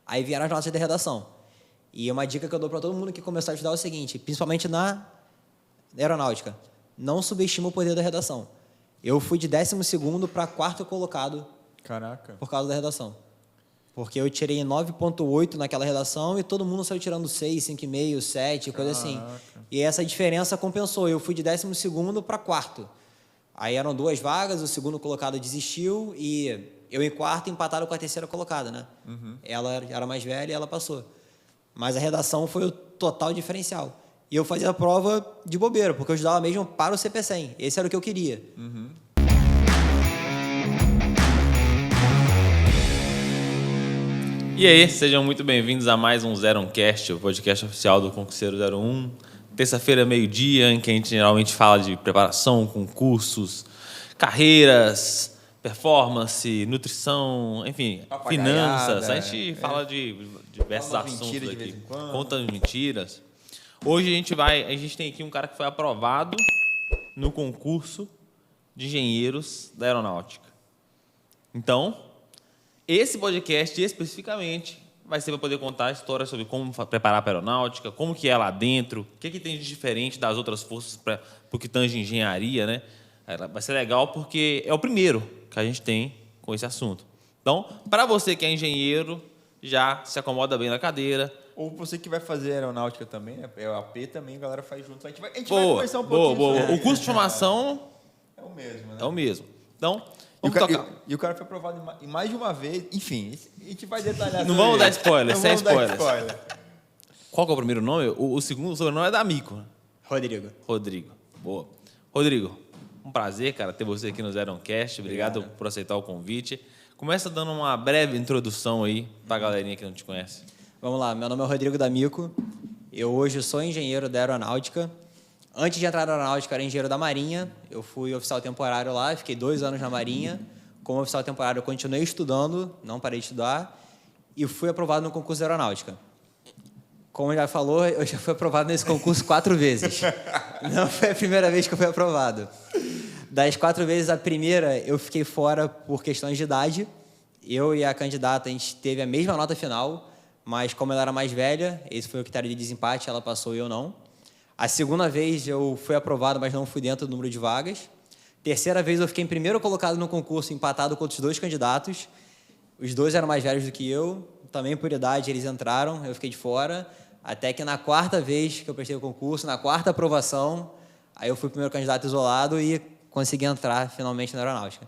Aí vieram as notas de redação. E uma dica que eu dou para todo mundo que começar a estudar é o seguinte, principalmente na aeronáutica, não subestima o poder da redação. Eu fui de 12º para 4º colocado. Caraca. Por causa da redação. Porque eu tirei 9,8 naquela redação e todo mundo saiu tirando 6, 5,5, 7, coisa assim. E essa diferença compensou. Eu fui de 12º para 4º. Aí eram 2 vagas, o segundo colocado desistiu e eu em 4º empatado com a 3ª colocada, né? Ela era mais velha e ela passou. Mas a redação foi o total diferencial. E eu fazia a prova de bobeira, porque eu estudava mesmo para o CP100. Esse era o que eu queria. E aí, sejam muito bem-vindos a mais um Zeroncast, o podcast oficial do Concurseiro 01. Terça-feira, meio-dia, em que a gente geralmente fala de preparação, concursos, carreiras, performance, nutrição, enfim, finanças. A gente fala de diversos assuntos aqui. Conta mentiras. Hoje a gente tem aqui um cara que foi aprovado no concurso de engenheiros da aeronáutica. Então, esse podcast especificamente vai ser para poder contar histórias sobre como preparar para a aeronáutica, como que é lá dentro, o que tem de diferente das outras forças para o que tange engenharia, né? Vai ser legal porque é o primeiro que a gente tem com esse assunto. Então, para você que é engenheiro, já se acomoda bem na cadeira. Ou você que vai fazer aeronáutica também, né? É o AP também, a galera faz junto. A gente vai conversar um pouquinho. Boa. O curso de formação é o mesmo, né? É o mesmo. Então, e o cara foi aprovado em mais de uma vez. Enfim, a gente vai detalhar. Não vamos dar spoiler, sem spoilers. Spoiler. Qual que é o primeiro nome? O segundo sobrenome é da Mico. Rodrigo. Boa. Rodrigo, um prazer, cara, ter você aqui no Zeroncast. Obrigado por aceitar o convite. Começa dando uma breve introdução aí para a galerinha que não te conhece. Vamos lá, meu nome é Rodrigo D'Amico. Eu hoje sou engenheiro da aeronáutica. Antes de entrar na aeronáutica, eu era engenheiro da Marinha. Eu fui oficial temporário lá, fiquei 2 anos na Marinha. Como oficial temporário, eu continuei estudando, não parei de estudar, e fui aprovado no concurso de aeronáutica. Como já falou, eu já fui aprovado nesse concurso 4 vezes. Não foi a primeira vez que eu fui aprovado. Das 4 vezes, a primeira eu fiquei fora por questões de idade. Eu e a candidata, a gente teve a mesma nota final, mas como ela era mais velha, esse foi o critério de desempate, ela passou e eu não. A segunda vez eu fui aprovado, mas não fui dentro do número de vagas. Terceira vez eu fiquei em primeiro colocado no concurso, empatado com outros 2 candidatos. Os 2 eram mais velhos do que eu, também por idade eles entraram, eu fiquei de fora. Até que na 4ª vez que eu prestei o concurso, na 4ª aprovação, aí eu fui o primeiro candidato isolado e consegui entrar finalmente na aeronáutica.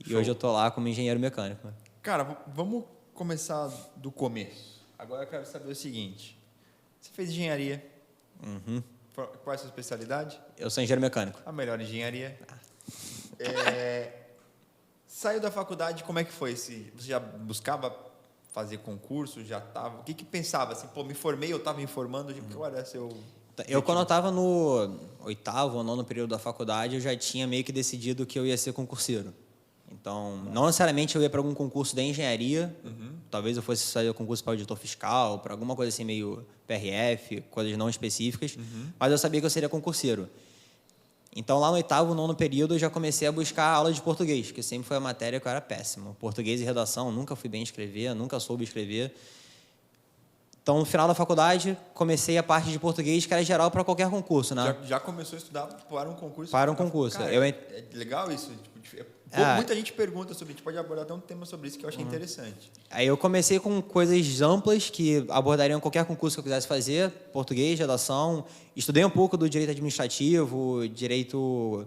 E hoje eu estou lá como engenheiro mecânico. Cara, vamos começar do começo. Agora eu quero saber o seguinte. Você fez engenharia? Qual é a sua especialidade? Eu sou engenheiro mecânico. A melhor engenharia. Saiu da faculdade, como é que foi? Você já buscava fazer concurso? Já estava? O que pensava? Assim, me formei, eu estava me informando. Qual era seu... Quando eu estava no 8º ou 9º período da faculdade, eu já tinha meio que decidido que eu ia ser concurseiro. Então, não necessariamente eu ia para algum concurso da engenharia. Talvez eu fosse fazer concurso para auditor fiscal, para alguma coisa assim meio PRF, coisas não específicas. Mas eu sabia que eu seria concurseiro. Então, lá no 8º, 9º período, eu já comecei a buscar aula de português, que sempre foi a matéria que eu era péssimo. Português e redação, nunca fui bem escrever, nunca soube escrever. Então, no final da faculdade, comecei a parte de português, que era geral para qualquer concurso, né? Já começou a estudar para um concurso? Para um concurso. Cara, é legal isso. Muita gente pergunta sobre, a gente pode abordar até um tema sobre isso que eu achei interessante. Aí eu comecei com coisas amplas que abordariam qualquer concurso que eu quisesse fazer, português, redação. Estudei um pouco do direito administrativo, direito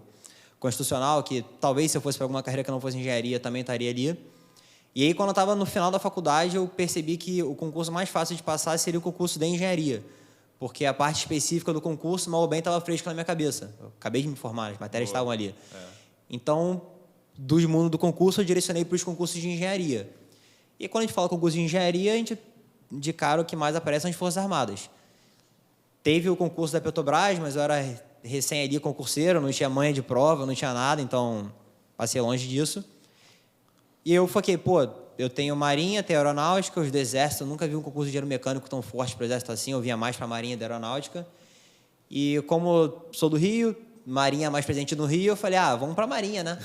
constitucional, que talvez se eu fosse para alguma carreira que não fosse engenharia, também estaria ali. E aí, quando eu estava no final da faculdade, eu percebi que o concurso mais fácil de passar seria o concurso de engenharia, porque a parte específica do concurso, mal ou bem, estava fresca na minha cabeça. Eu acabei de me formar, as matérias estavam ali. Então, do mundo do concurso, eu direcionei para os concursos de engenharia. E quando a gente fala concurso de engenharia, a gente, de cara, o que mais aparece são as Forças Armadas. Teve o concurso da Petrobras, mas eu era recém ali concurseiro, não tinha manha de prova, não tinha nada, então passei longe disso. E eu foquei, eu tenho Marinha, tenho Aeronáutica, os do Exército, eu nunca vi um concurso de engenheiro mecânico tão forte para o Exército assim, eu vinha mais para a Marinha da Aeronáutica. E como sou do Rio, Marinha mais presente no Rio, eu falei, vamos para a Marinha, né?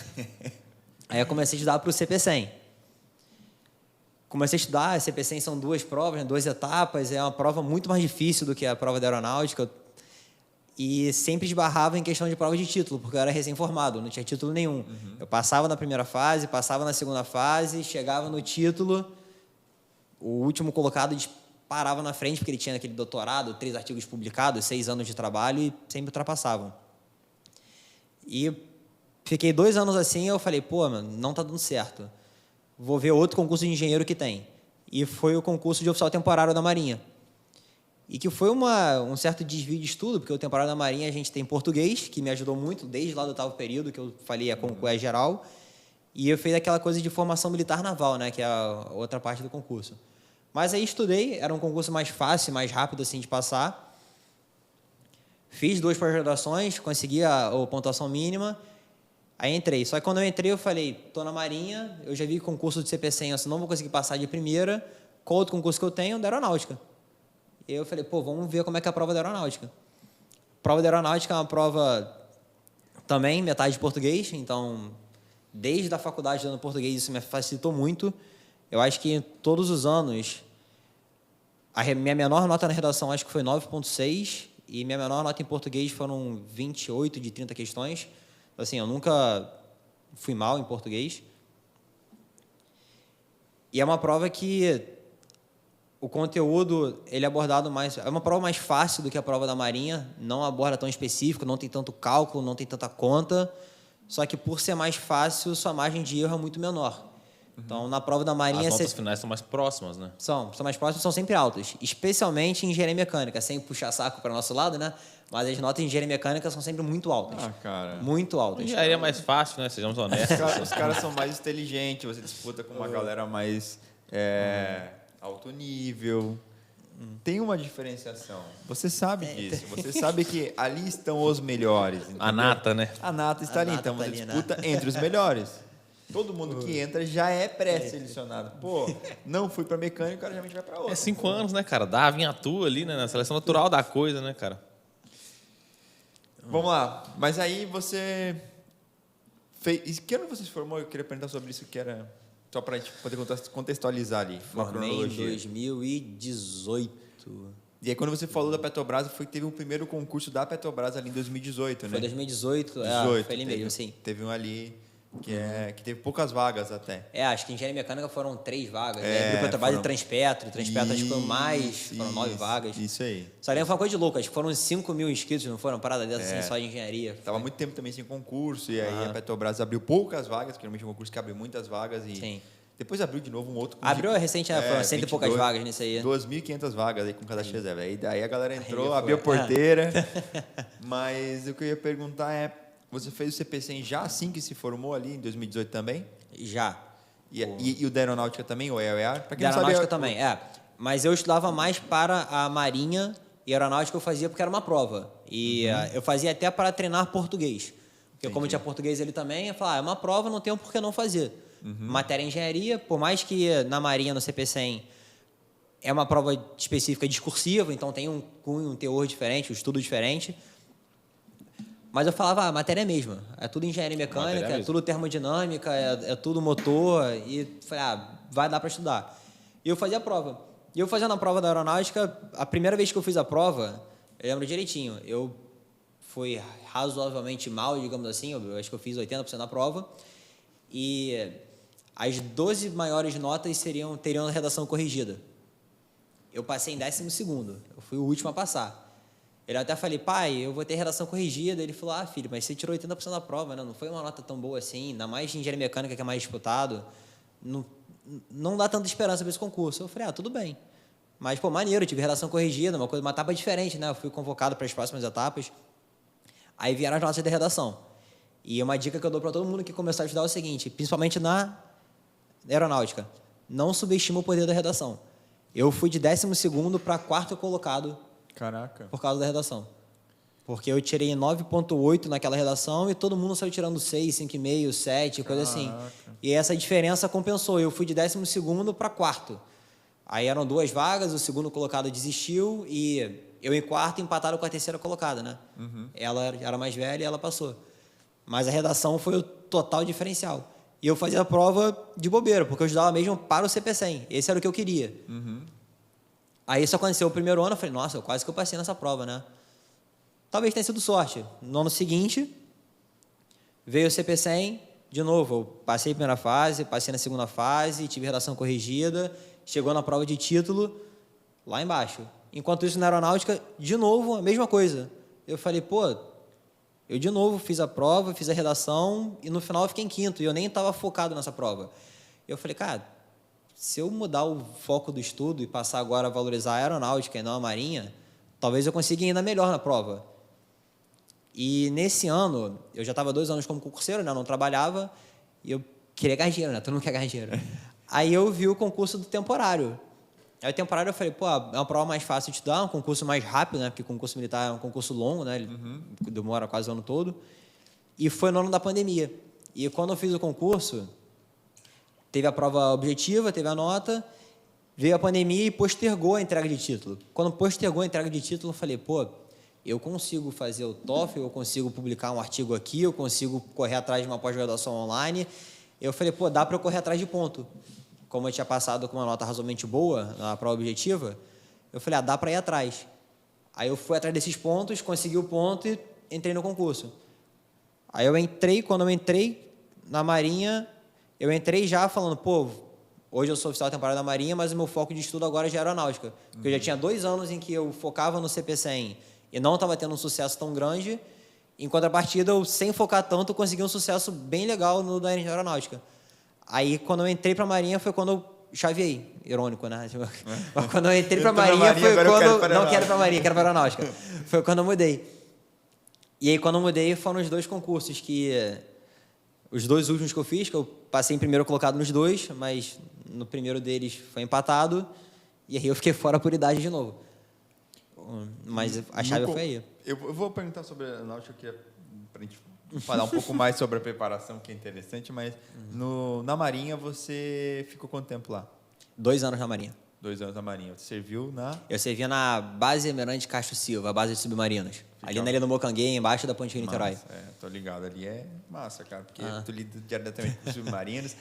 Aí eu comecei a estudar para o CP100. comecei a estudar, a CPCM são 2 provas, né, 2 etapas, é uma prova muito mais difícil do que a prova da aeronáutica, e sempre esbarrava em questão de prova de título, porque eu era recém-formado, não tinha título nenhum. Eu passava na primeira fase, passava na segunda fase, chegava no título, o último colocado parava na frente, porque ele tinha aquele doutorado, 3 artigos publicados, 6 anos de trabalho, e sempre ultrapassavam. E fiquei 2 anos assim, eu falei, pô, mano, não tá dando certo. Vou ver outro concurso de engenheiro que tem. E foi o concurso de oficial temporário da Marinha. E que foi um certo desvio de estudo, porque o temporário da Marinha a gente tem português, que me ajudou muito, desde lá do 8º período, que eu falei, é geral. E eu fiz aquela coisa de formação militar naval, né, que é a outra parte do concurso. Mas aí estudei, era um concurso mais fácil, mais rápido assim de passar. Fiz 2 pós-graduações, consegui a pontuação mínima. Aí entrei. Só que quando eu entrei, eu falei, tô na Marinha, eu já vi concurso de CPCM, eu não vou conseguir passar de primeira. Qual outro concurso que eu tenho? Da aeronáutica. E eu falei, pô, vamos ver como é que é a prova da aeronáutica. A prova da aeronáutica é uma prova também, metade de português, então, desde a faculdade dando português, isso me facilitou muito. Eu acho que todos os anos, a minha menor nota na redação acho que foi 9,6, e minha menor nota em português foram 28 de 30 questões. Assim, eu nunca fui mal em português. E é uma prova que o conteúdo, ele é abordado mais... É uma prova mais fácil do que a prova da Marinha, não aborda tão específico, não tem tanto cálculo, não tem tanta conta, só que por ser mais fácil, sua margem de erro é muito menor. Então, na prova da Marinha... As notas finais são mais próximas, né? São mais próximas, são sempre altas, especialmente em engenharia mecânica, sem puxar saco para o nosso lado, né? Mas as notas em engenharia mecânica são sempre muito altas. Ah, cara. Muito altas. Engenharia é mais fácil, né? Sejamos honestos. Os caras são mais inteligentes, você disputa com uma galera mais alto nível. Tem uma diferenciação. Você sabe disso. Você sabe que ali estão os melhores. Entendeu? A nata, né? A nata está ali. Então, você disputa entre os melhores. Todo mundo que entra já é pré-selecionado. Pô, não fui para mecânico, o cara geralmente vai para outro. É 5 anos, né, cara? Dá, vinha atua ali, né? Na seleção natural da coisa, né, cara? Vamos lá. Mas aí você fez... Que ano você se formou? Eu queria perguntar sobre isso, que era... Só para a gente poder contextualizar ali. Formei em 2018. E aí, quando você falou da Petrobras, teve um primeiro concurso da Petrobras ali em 2018, né? Foi 2018, foi ali mesmo, sim. Teve um ali que teve poucas vagas até. Acho que em engenharia mecânica foram 3 vagas. Grupo Petrobras e Transpetro. Transpetro acho que foi mais, foram 9 vagas. Isso aí. Só lembro, foi uma coisa de louco, acho que foram 5 mil inscritos, não foram? Parada dessa assim, só de engenharia. Tava muito tempo também sem concurso, e aí a Petrobras abriu poucas vagas, que normalmente é um concurso que abre muitas vagas. E sim. Depois abriu de novo um outro. Abriu recente, foram 100 e poucas vagas nisso aí. 2.500 vagas aí com cadastro de reserva. Aí daí a galera entrou, abriu a porteira. Mas o que eu ia perguntar é, você fez o CPCM já assim que se formou ali, em 2018 também? Já. E o da aeronáutica também, ou EAR? Da aeronáutica também, Mas eu estudava mais para a Marinha e a aeronáutica eu fazia porque era uma prova. E eu fazia até para treinar português. Porque como tinha português ali também, eu falava, é uma prova, não tenho por que não fazer. Matéria engenharia, por mais que na Marinha, no CPCM, é uma prova específica discursiva, então tem um cunho, um teor diferente, um estudo diferente. Mas eu falava, a matéria é a mesma. É tudo engenharia mecânica, é tudo termodinâmica, é tudo motor. E falei, vai dar para estudar. E eu fazia a prova. E eu fazendo a prova da aeronáutica, a primeira vez que eu fiz a prova, eu lembro direitinho, eu fui razoavelmente mal, digamos assim, eu acho que eu fiz 80% da prova. E as 12 maiores notas teriam redação corrigida. Eu passei em 12º, eu fui o último a passar. Ele até falei, pai, eu vou ter redação corrigida. Ele falou, filho, mas você tirou 80% da prova, né? Não foi uma nota tão boa assim, ainda mais de engenharia mecânica, que é mais disputado. Não dá tanta esperança para esse concurso. Eu falei, tudo bem. Mas, pô, maneiro, eu tive redação corrigida, uma etapa diferente, né? Eu fui convocado para as próximas etapas. Aí vieram as notas de redação. E uma dica que eu dou para todo mundo que começar a estudar é o seguinte, principalmente na aeronáutica, não subestima o poder da redação. Eu fui de 12º para 4º colocado. Caraca. Por causa da redação. Porque eu tirei 9,8 naquela redação e todo mundo saiu tirando 6, 5,5, 7, coisa assim. E essa diferença compensou. Eu fui de 12º para 4º. Aí eram 2 vagas, o segundo colocado desistiu e eu em 4º empataram com a terceira colocada, né? Ela era mais velha e ela passou. Mas a redação foi o total diferencial. E eu fazia a prova de bobeira, porque eu estudava mesmo para o CP100. Esse era o que eu queria. Aí isso aconteceu o primeiro ano, eu falei, nossa, quase que eu passei nessa prova, né? Talvez tenha sido sorte. No ano seguinte, veio o CP100, de novo, eu passei a primeira fase, passei na segunda fase, tive redação corrigida, chegou na prova de título, lá embaixo. Enquanto isso, na aeronáutica, de novo, a mesma coisa. Eu falei, pô, eu de novo fiz a prova, fiz a redação, e no final eu fiquei em quinto, e eu nem estava focado nessa prova. Eu falei, cara, se eu mudar o foco do estudo e passar agora a valorizar a aeronáutica e não a marinha, talvez eu consiga ir ainda melhor na prova. E nesse ano, eu já estava 2 anos como concurseiro, né? Eu não trabalhava, e eu queria ganhar dinheiro, né? Todo mundo quer ganhar dinheiro. Aí eu vi o concurso do temporário. Aí o temporário eu falei, pô, é uma prova mais fácil de estudar, um concurso mais rápido, né? Porque concurso militar é um concurso longo, né? Ele demora quase o ano todo. E foi no ano da pandemia. E quando eu fiz o concurso, teve a prova objetiva, teve a nota, veio a pandemia e postergou a entrega de título. Quando postergou a entrega de título, eu falei, pô, eu consigo fazer o TOEFL, eu consigo publicar um artigo aqui, eu consigo correr atrás de uma pós-graduação online. Eu falei, pô, dá para eu correr atrás de ponto. Como eu tinha passado com uma nota razoavelmente boa na prova objetiva, eu falei, dá para ir atrás. Aí eu fui atrás desses pontos, consegui o ponto e entrei no concurso. Aí eu entrei, quando eu entrei na Marinha, eu entrei já falando, pô, hoje eu sou oficial temporário da Marinha, mas o meu foco de estudo agora já é aeronáutica. Porque eu já tinha 2 anos em que eu focava no CP100 e não estava tendo um sucesso tão grande. Em contrapartida, eu, sem focar tanto, consegui um sucesso bem legal no da aeronáutica. Aí, quando eu entrei para a Marinha, foi quando eu chaveei. Irônico, né? Mas quando eu entrei para a Marinha, foi quando... Não quero para a Marinha, quero para a aeronáutica. Foi quando eu mudei. E aí, quando eu mudei, foram os 2 concursos que... Os 2 últimos que eu fiz, que eu passei em primeiro colocado nos 2, mas no primeiro deles foi empatado, e aí eu fiquei fora por idade de novo. Mas a chave foi aí. Eu vou perguntar sobre a aeronáutica, que é para a gente falar um pouco mais sobre a preparação, que é interessante, mas na Marinha você ficou quanto tempo lá? 2 anos na Marinha. 2 anos na Marinha. Você serviu na... Eu servia na base Almirante Castro Silva, a base de submarinos. Ali na Ilha do Mocanguê, embaixo da Ponte Niterói. Tô ligado. Ali é massa, cara, porque tu lida diretamente com submarinos.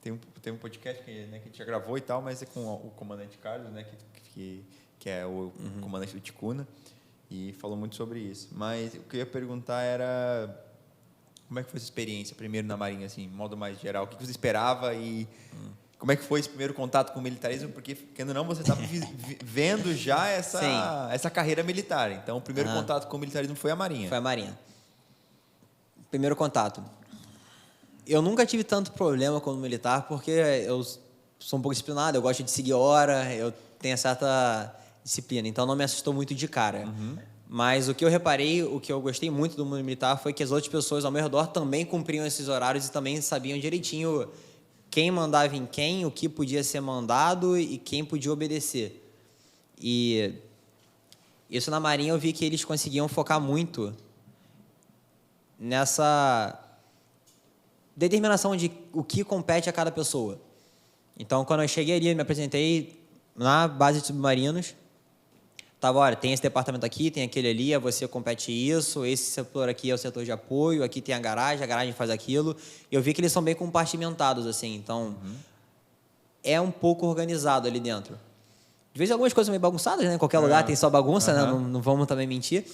Tem um podcast que a gente já gravou e tal, mas é com o comandante Carlos, né, que é o comandante do Ticuna, e falou muito sobre isso. Mas o que eu ia perguntar era como é que foi essa experiência, primeiro na Marinha, assim, de modo mais geral? O que você esperava e como é que foi esse primeiro contato com o militarismo? Porque, querendo ou não, você estava vendo já essa carreira militar. Então, o primeiro contato com o militarismo foi a Marinha. Foi a Marinha. Primeiro contato. Eu nunca tive tanto problema com o militar, porque eu sou um pouco disciplinado, eu gosto de seguir hora, eu tenho certa disciplina, então não me assustou muito de cara. Mas o que eu reparei, o que eu gostei muito do mundo militar foi que as outras pessoas ao meu redor também cumpriam esses horários e também sabiam direitinho quem mandava em quem, o que podia ser mandado e quem podia obedecer. E isso na Marinha eu vi que eles conseguiam focar muito nessa determinação de o que compete a cada pessoa. Então, quando eu cheguei ali, me apresentei na base de submarinos, tava, olha, tem esse departamento aqui, tem aquele ali, a você compete isso, esse setor aqui é o setor de apoio, aqui tem a garagem faz aquilo. Eu vi que eles são bem compartimentados, assim, então é um pouco organizado ali dentro. De vez em algumas coisas meio bagunçadas, né? Em qualquer lugar tem só bagunça, né? Não vamos também mentir.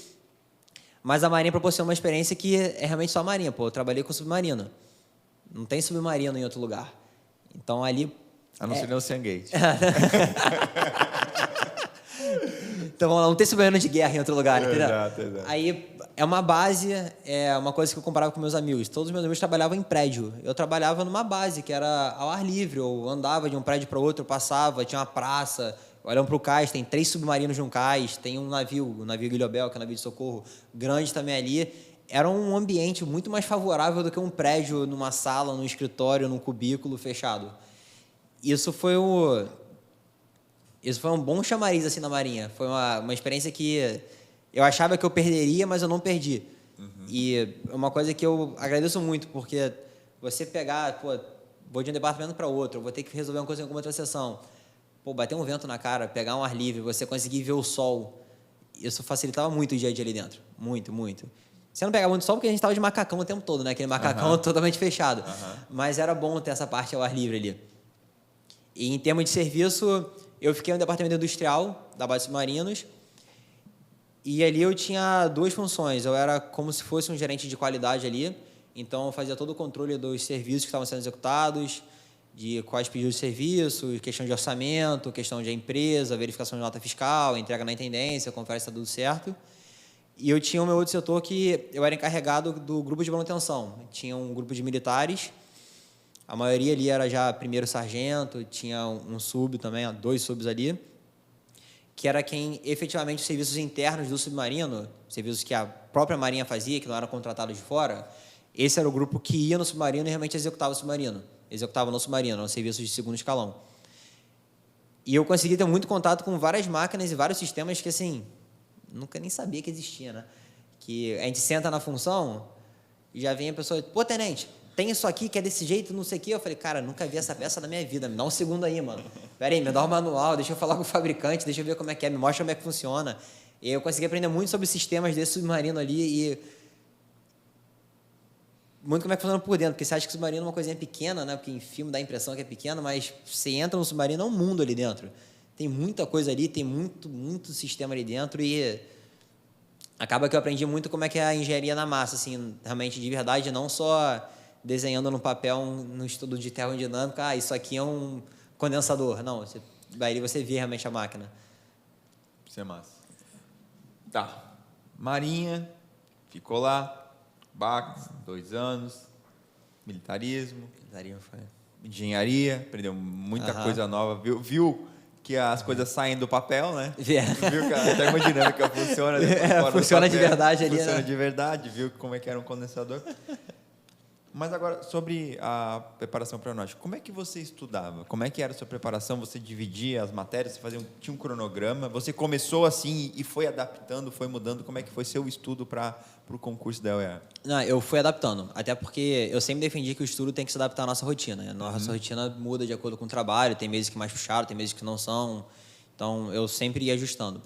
Mas a Marinha proporciona uma experiência que é realmente só a Marinha. Pô, eu trabalhei com submarino. Não tem submarino em outro lugar. Então, ali... A não ser no Ocean Gate. Então, vamos lá, não tem submarino de guerra em outro lugar, entendeu? Exato. Aí, é uma base, é uma coisa que eu comparava com meus amigos. Todos os meus amigos trabalhavam em prédio. Eu trabalhava numa base, que era ao ar livre. Eu andava de um prédio para outro, eu passava, tinha uma praça. Olhando para o cais, tem 3 submarinos de um cais, tem um navio, o navio Guilhobel, que é um navio de socorro, grande também ali. Era um ambiente muito mais favorável do que um prédio numa sala, num escritório, num cubículo fechado. Isso foi um bom chamariz assim, na Marinha. Foi uma experiência que eu achava que eu perderia, mas eu não perdi. E é uma coisa que eu agradeço muito, porque você pegar, vou de um departamento para outro, vou ter que resolver uma coisa em alguma outra sessão. Bater um vento na cara, pegar um ar livre, você conseguir ver o sol, isso facilitava muito o dia a dia ali dentro. Muito, muito. Você não pegava muito sol porque a gente estava de macacão o tempo todo, né? Aquele macacão totalmente fechado. Mas era bom ter essa parte ao ar livre ali. E em termos de serviço, eu fiquei no departamento industrial da base de submarinos. E ali eu tinha 2 funções. Eu era como se fosse um gerente de qualidade ali. Então, eu fazia todo o controle dos serviços que estavam sendo executados, de quais pedidos de serviço, questão de orçamento, questão de empresa, verificação de nota fiscal, entrega na intendência, confere se está tudo certo. E eu tinha o meu outro setor que eu era encarregado do grupo de manutenção. Tinha um grupo de militares, a maioria ali era já primeiro sargento, tinha um sub também, 2 subs ali, que era quem efetivamente os serviços internos do submarino, serviços que a própria Marinha fazia, que não eram contratados de fora, esse era o grupo que ia no submarino e realmente executava o submarino. Executava no submarino, eram serviços de segundo escalão. E eu consegui ter muito contato com várias máquinas e vários sistemas que, assim, nunca nem sabia que existia, né? Que a gente senta na função e já vem a pessoa, pô, tenente, tem isso aqui que é desse jeito, não sei o quê. Eu falei, cara, nunca vi essa peça na minha vida, me dá um segundo aí, mano. Pera aí, me dá o manual, deixa eu falar com o fabricante, deixa eu ver como é que é, me mostra como é que funciona. E eu consegui aprender muito sobre sistemas desse submarino ali e muito como é que funciona por dentro, porque você acha que o submarino é uma coisinha pequena, né? Porque em filme dá a impressão que é pequeno, mas você entra no submarino, é um mundo ali dentro. Tem muita coisa ali, tem muito sistema ali dentro e acaba que eu aprendi muito como é que é a engenharia na massa, assim, realmente de verdade, não só desenhando no papel no estudo de termodinâmica, isso aqui é um condensador. Não, aí você vê realmente a máquina. Isso é massa. Tá. Marinha, ficou lá, BAC, 2 anos, militarismo, engenharia, aprendeu muita coisa nova, viu que as coisas saem do papel, né? Viu que a termodinâmica funciona funciona de verdade ali, funciona né? de verdade, viu como é que era um condensador. Mas agora, sobre a preparação para aeronáutica, como é que você estudava? Como é que era a sua preparação? Você dividia as matérias, você tinha um cronograma? Você começou assim e foi adaptando, foi mudando? Como é que foi seu estudo para o concurso da UEA? Não, eu fui adaptando, até porque eu sempre defendi que o estudo tem que se adaptar à nossa rotina. A nossa rotina muda de acordo com o trabalho, tem meses que mais puxaram, tem meses que não são. Então, eu sempre ia ajustando.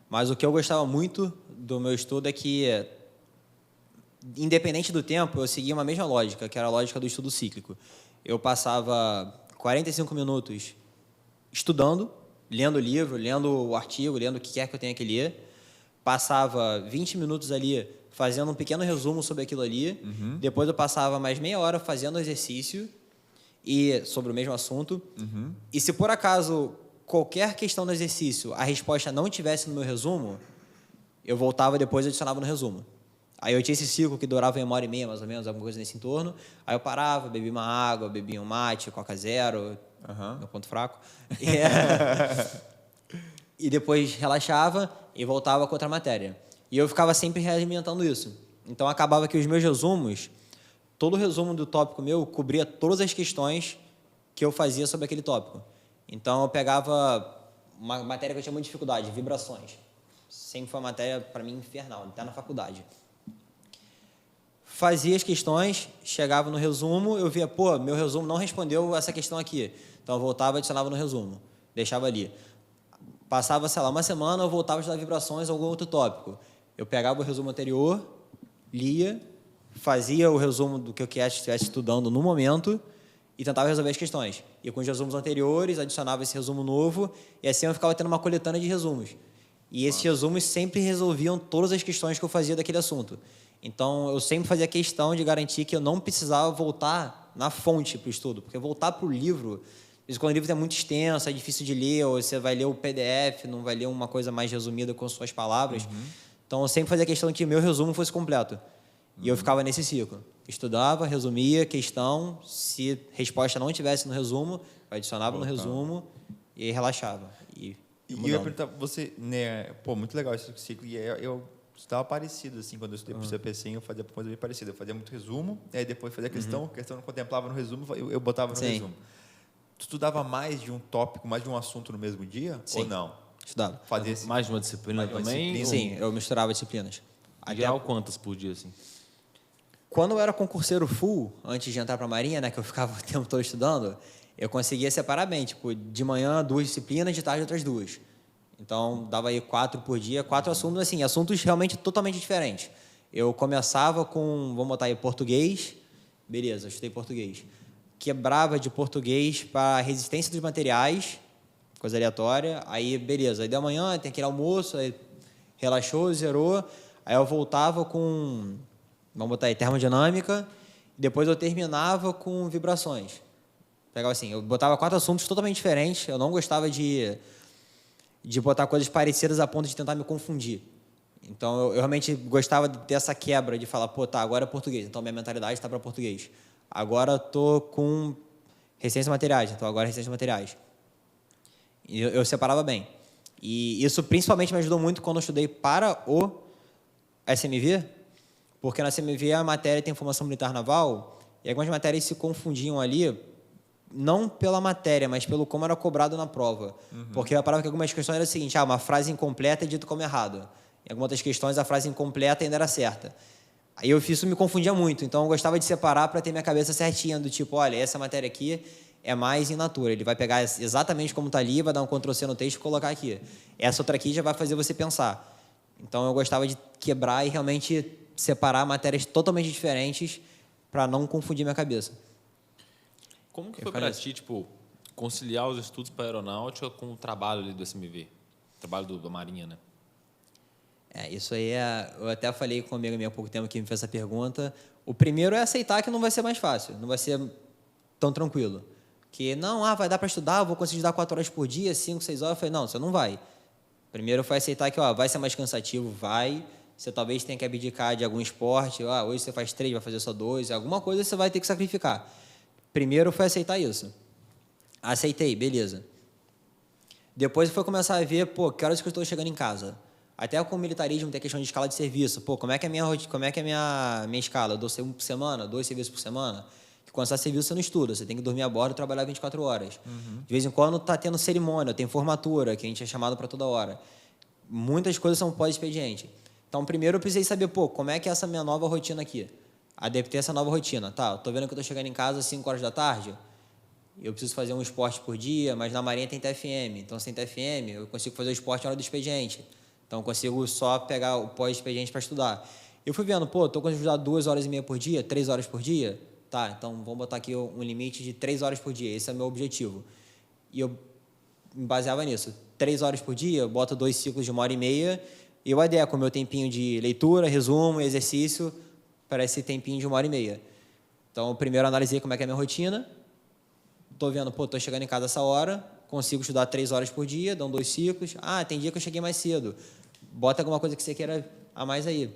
Mas o que eu gostava muito do meu estudo é que, independente do tempo, eu seguia uma mesma lógica, que era a lógica do estudo cíclico. Eu passava 45 minutos estudando, lendo o livro, lendo o artigo, lendo o que quer que eu tenha que ler. Passava 20 minutos ali fazendo um pequeno resumo sobre aquilo ali. Depois eu passava mais meia hora fazendo exercício e sobre o mesmo assunto. E se por acaso qualquer questão do exercício a resposta não tivesse no meu resumo, eu voltava depois e adicionava no resumo. Aí eu tinha esse ciclo que durava 1h30, mais ou menos, alguma coisa nesse entorno. Aí eu parava, bebia uma água, bebia um mate, Coca Zero, meu ponto fraco. E depois relaxava e voltava com outra matéria. E eu ficava sempre realimentando isso. Então, acabava que os meus resumos, todo o resumo do tópico meu cobria todas as questões que eu fazia sobre aquele tópico. Então, eu pegava uma matéria que eu tinha muita dificuldade, vibrações. Sempre foi uma matéria, para mim, infernal, até na faculdade. Fazia as questões, chegava no resumo, eu via, pô, meu resumo não respondeu essa questão aqui. Então, eu voltava e adicionava no resumo. Deixava ali. Passava, sei lá, uma semana, eu voltava a estudar vibrações ou algum outro tópico. Eu pegava o resumo anterior, lia, fazia o resumo do que eu estivesse estudando no momento e tentava resolver as questões. E com os resumos anteriores, adicionava esse resumo novo e assim eu ficava tendo uma coletânea de resumos. E esses resumos sempre resolviam todas as questões que eu fazia daquele assunto. Então, eu sempre fazia questão de garantir que eu não precisava voltar na fonte para o estudo, porque voltar para o livro, quando o livro é muito extenso, é difícil de ler, ou você vai ler o PDF, não vai ler uma coisa mais resumida com suas palavras. Então, eu sempre fazia questão de que o meu resumo fosse completo. E eu ficava nesse ciclo. Estudava, resumia, questão, se resposta não tivesse no resumo, eu adicionava no resumo e relaxava. E eu ia perguntar, você, né, pô, muito legal esse ciclo, e eu estava parecido, assim, quando eu estudei para o CPC, eu fazia coisa bem parecida. Eu fazia muito resumo, aí depois fazia questão, questão não contemplava no resumo, eu botava no resumo. Tu estudava mais de um tópico, mais de um assunto no mesmo dia? Sim. Ou não? Estudava. Fazia Mais de uma disciplina também? Sim, eu misturava disciplinas. Em geral, quantas por dia, assim? Quando eu era concurseiro full, antes de entrar para a Marinha, né, que eu ficava o tempo todo estudando, eu conseguia separar bem, tipo, de manhã 2 disciplinas, de tarde outras 2. Então, dava aí 4 por dia, 4 assuntos, assim, assuntos realmente totalmente diferentes. Eu começava com, vamos botar aí, português. Beleza, eu estudei português. Quebrava de português para resistência dos materiais, coisa aleatória. Aí, beleza. Aí de manhã tem aquele almoço, aí relaxou, zerou. Aí eu voltava com, vamos botar aí, termodinâmica. Depois eu terminava com vibrações. Pegava assim, eu botava 4 assuntos totalmente diferentes. Eu não gostava de botar coisas parecidas a ponto de tentar me confundir. Então, eu realmente gostava dessa quebra, de falar, pô, tá, agora é português, então minha mentalidade está para português. Agora eu tô com resistência a materiais, então agora é resistência a materiais. E eu separava bem. E isso principalmente me ajudou muito quando eu estudei para o SMV, porque na SMV a matéria tem formação militar naval, e algumas matérias se confundiam ali, não pela matéria, mas pelo como era cobrado na prova. Porque eu parava que algumas questões eram o seguinte, uma frase incompleta é dito como errado. Em algumas outras questões, a frase incompleta ainda era certa. Aí isso me confundia muito. Então, eu gostava de separar para ter minha cabeça certinha, do tipo, olha, essa matéria aqui é mais in natura. Ele vai pegar exatamente como está ali, vai dar um Ctrl+C no texto e colocar aqui. Essa outra aqui já vai fazer você pensar. Então, eu gostava de quebrar e realmente separar matérias totalmente diferentes para não confundir minha cabeça. Como que foi para ti, tipo, conciliar os estudos para aeronáutica com o trabalho ali do SMV? Trabalho da Marinha, né? Isso aí eu até falei com um amigo meu há pouco tempo que me fez essa pergunta. O primeiro é aceitar que não vai ser mais fácil, não vai ser tão tranquilo. Que não, vai dar para estudar, eu vou conseguir estudar 4 horas por dia, 5, 6 horas. Eu falei, não, você não vai. Primeiro foi aceitar que vai ser mais cansativo, vai. Você talvez tenha que abdicar de algum esporte. Hoje você faz 3, vai fazer só 2. Alguma coisa você vai ter que sacrificar. Primeiro foi aceitar isso. Aceitei, beleza. Depois foi começar a ver, que horas que eu estou chegando em casa. Até com o militarismo tem a questão de escala de serviço. Como é que é a minha escala? Eu dou um por semana, 2 serviços por semana? Que quando você está serviço, você não estuda. Você tem que dormir a bordo e trabalhar 24 horas. De vez em quando está tendo cerimônia, tem formatura, que a gente é chamado para toda hora. Muitas coisas são pós-expediente. Então, primeiro eu precisei saber, como é que é essa minha nova rotina aqui? Adaptei essa nova rotina. Tá, eu estou vendo que eu estou chegando em casa às 5 horas da tarde. Eu preciso fazer um esporte por dia, mas na Marinha tem TFM. Então, sem TFM, eu consigo fazer o esporte na hora do expediente. Então, eu consigo só pegar o pós-expediente para estudar. Eu fui vendo, estou conseguindo estudar 2 horas e meia por dia, 3 horas por dia. Tá, então vamos botar aqui um limite de 3 horas por dia. Esse é o meu objetivo. E eu me baseava nisso. 3 horas por dia, eu boto 2 ciclos de 1h30 e eu adequo o meu tempinho de leitura, resumo, exercício para esse tempinho de 1h30. Então, primeiro analisei como é que é a minha rotina. Estou vendo, estou chegando em casa essa hora, consigo estudar 3 horas por dia, dão 2 ciclos. Tem dia que eu cheguei mais cedo. Bota alguma coisa que você queira a mais aí.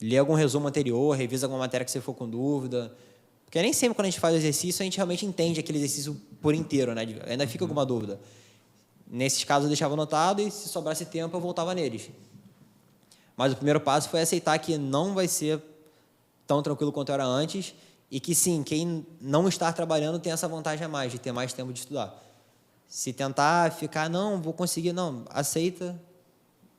Lê algum resumo anterior, revisa alguma matéria que você for com dúvida. Porque nem sempre quando a gente faz o exercício, a gente realmente entende aquele exercício por inteiro, né? Ainda fica alguma dúvida. Nesses casos eu deixava anotado e se sobrasse tempo eu voltava neles. Mas o primeiro passo foi aceitar que não vai ser tão tranquilo quanto era antes e que sim, quem não estar trabalhando tem essa vantagem a mais, de ter mais tempo de estudar. Se tentar ficar, não, vou conseguir, não, aceita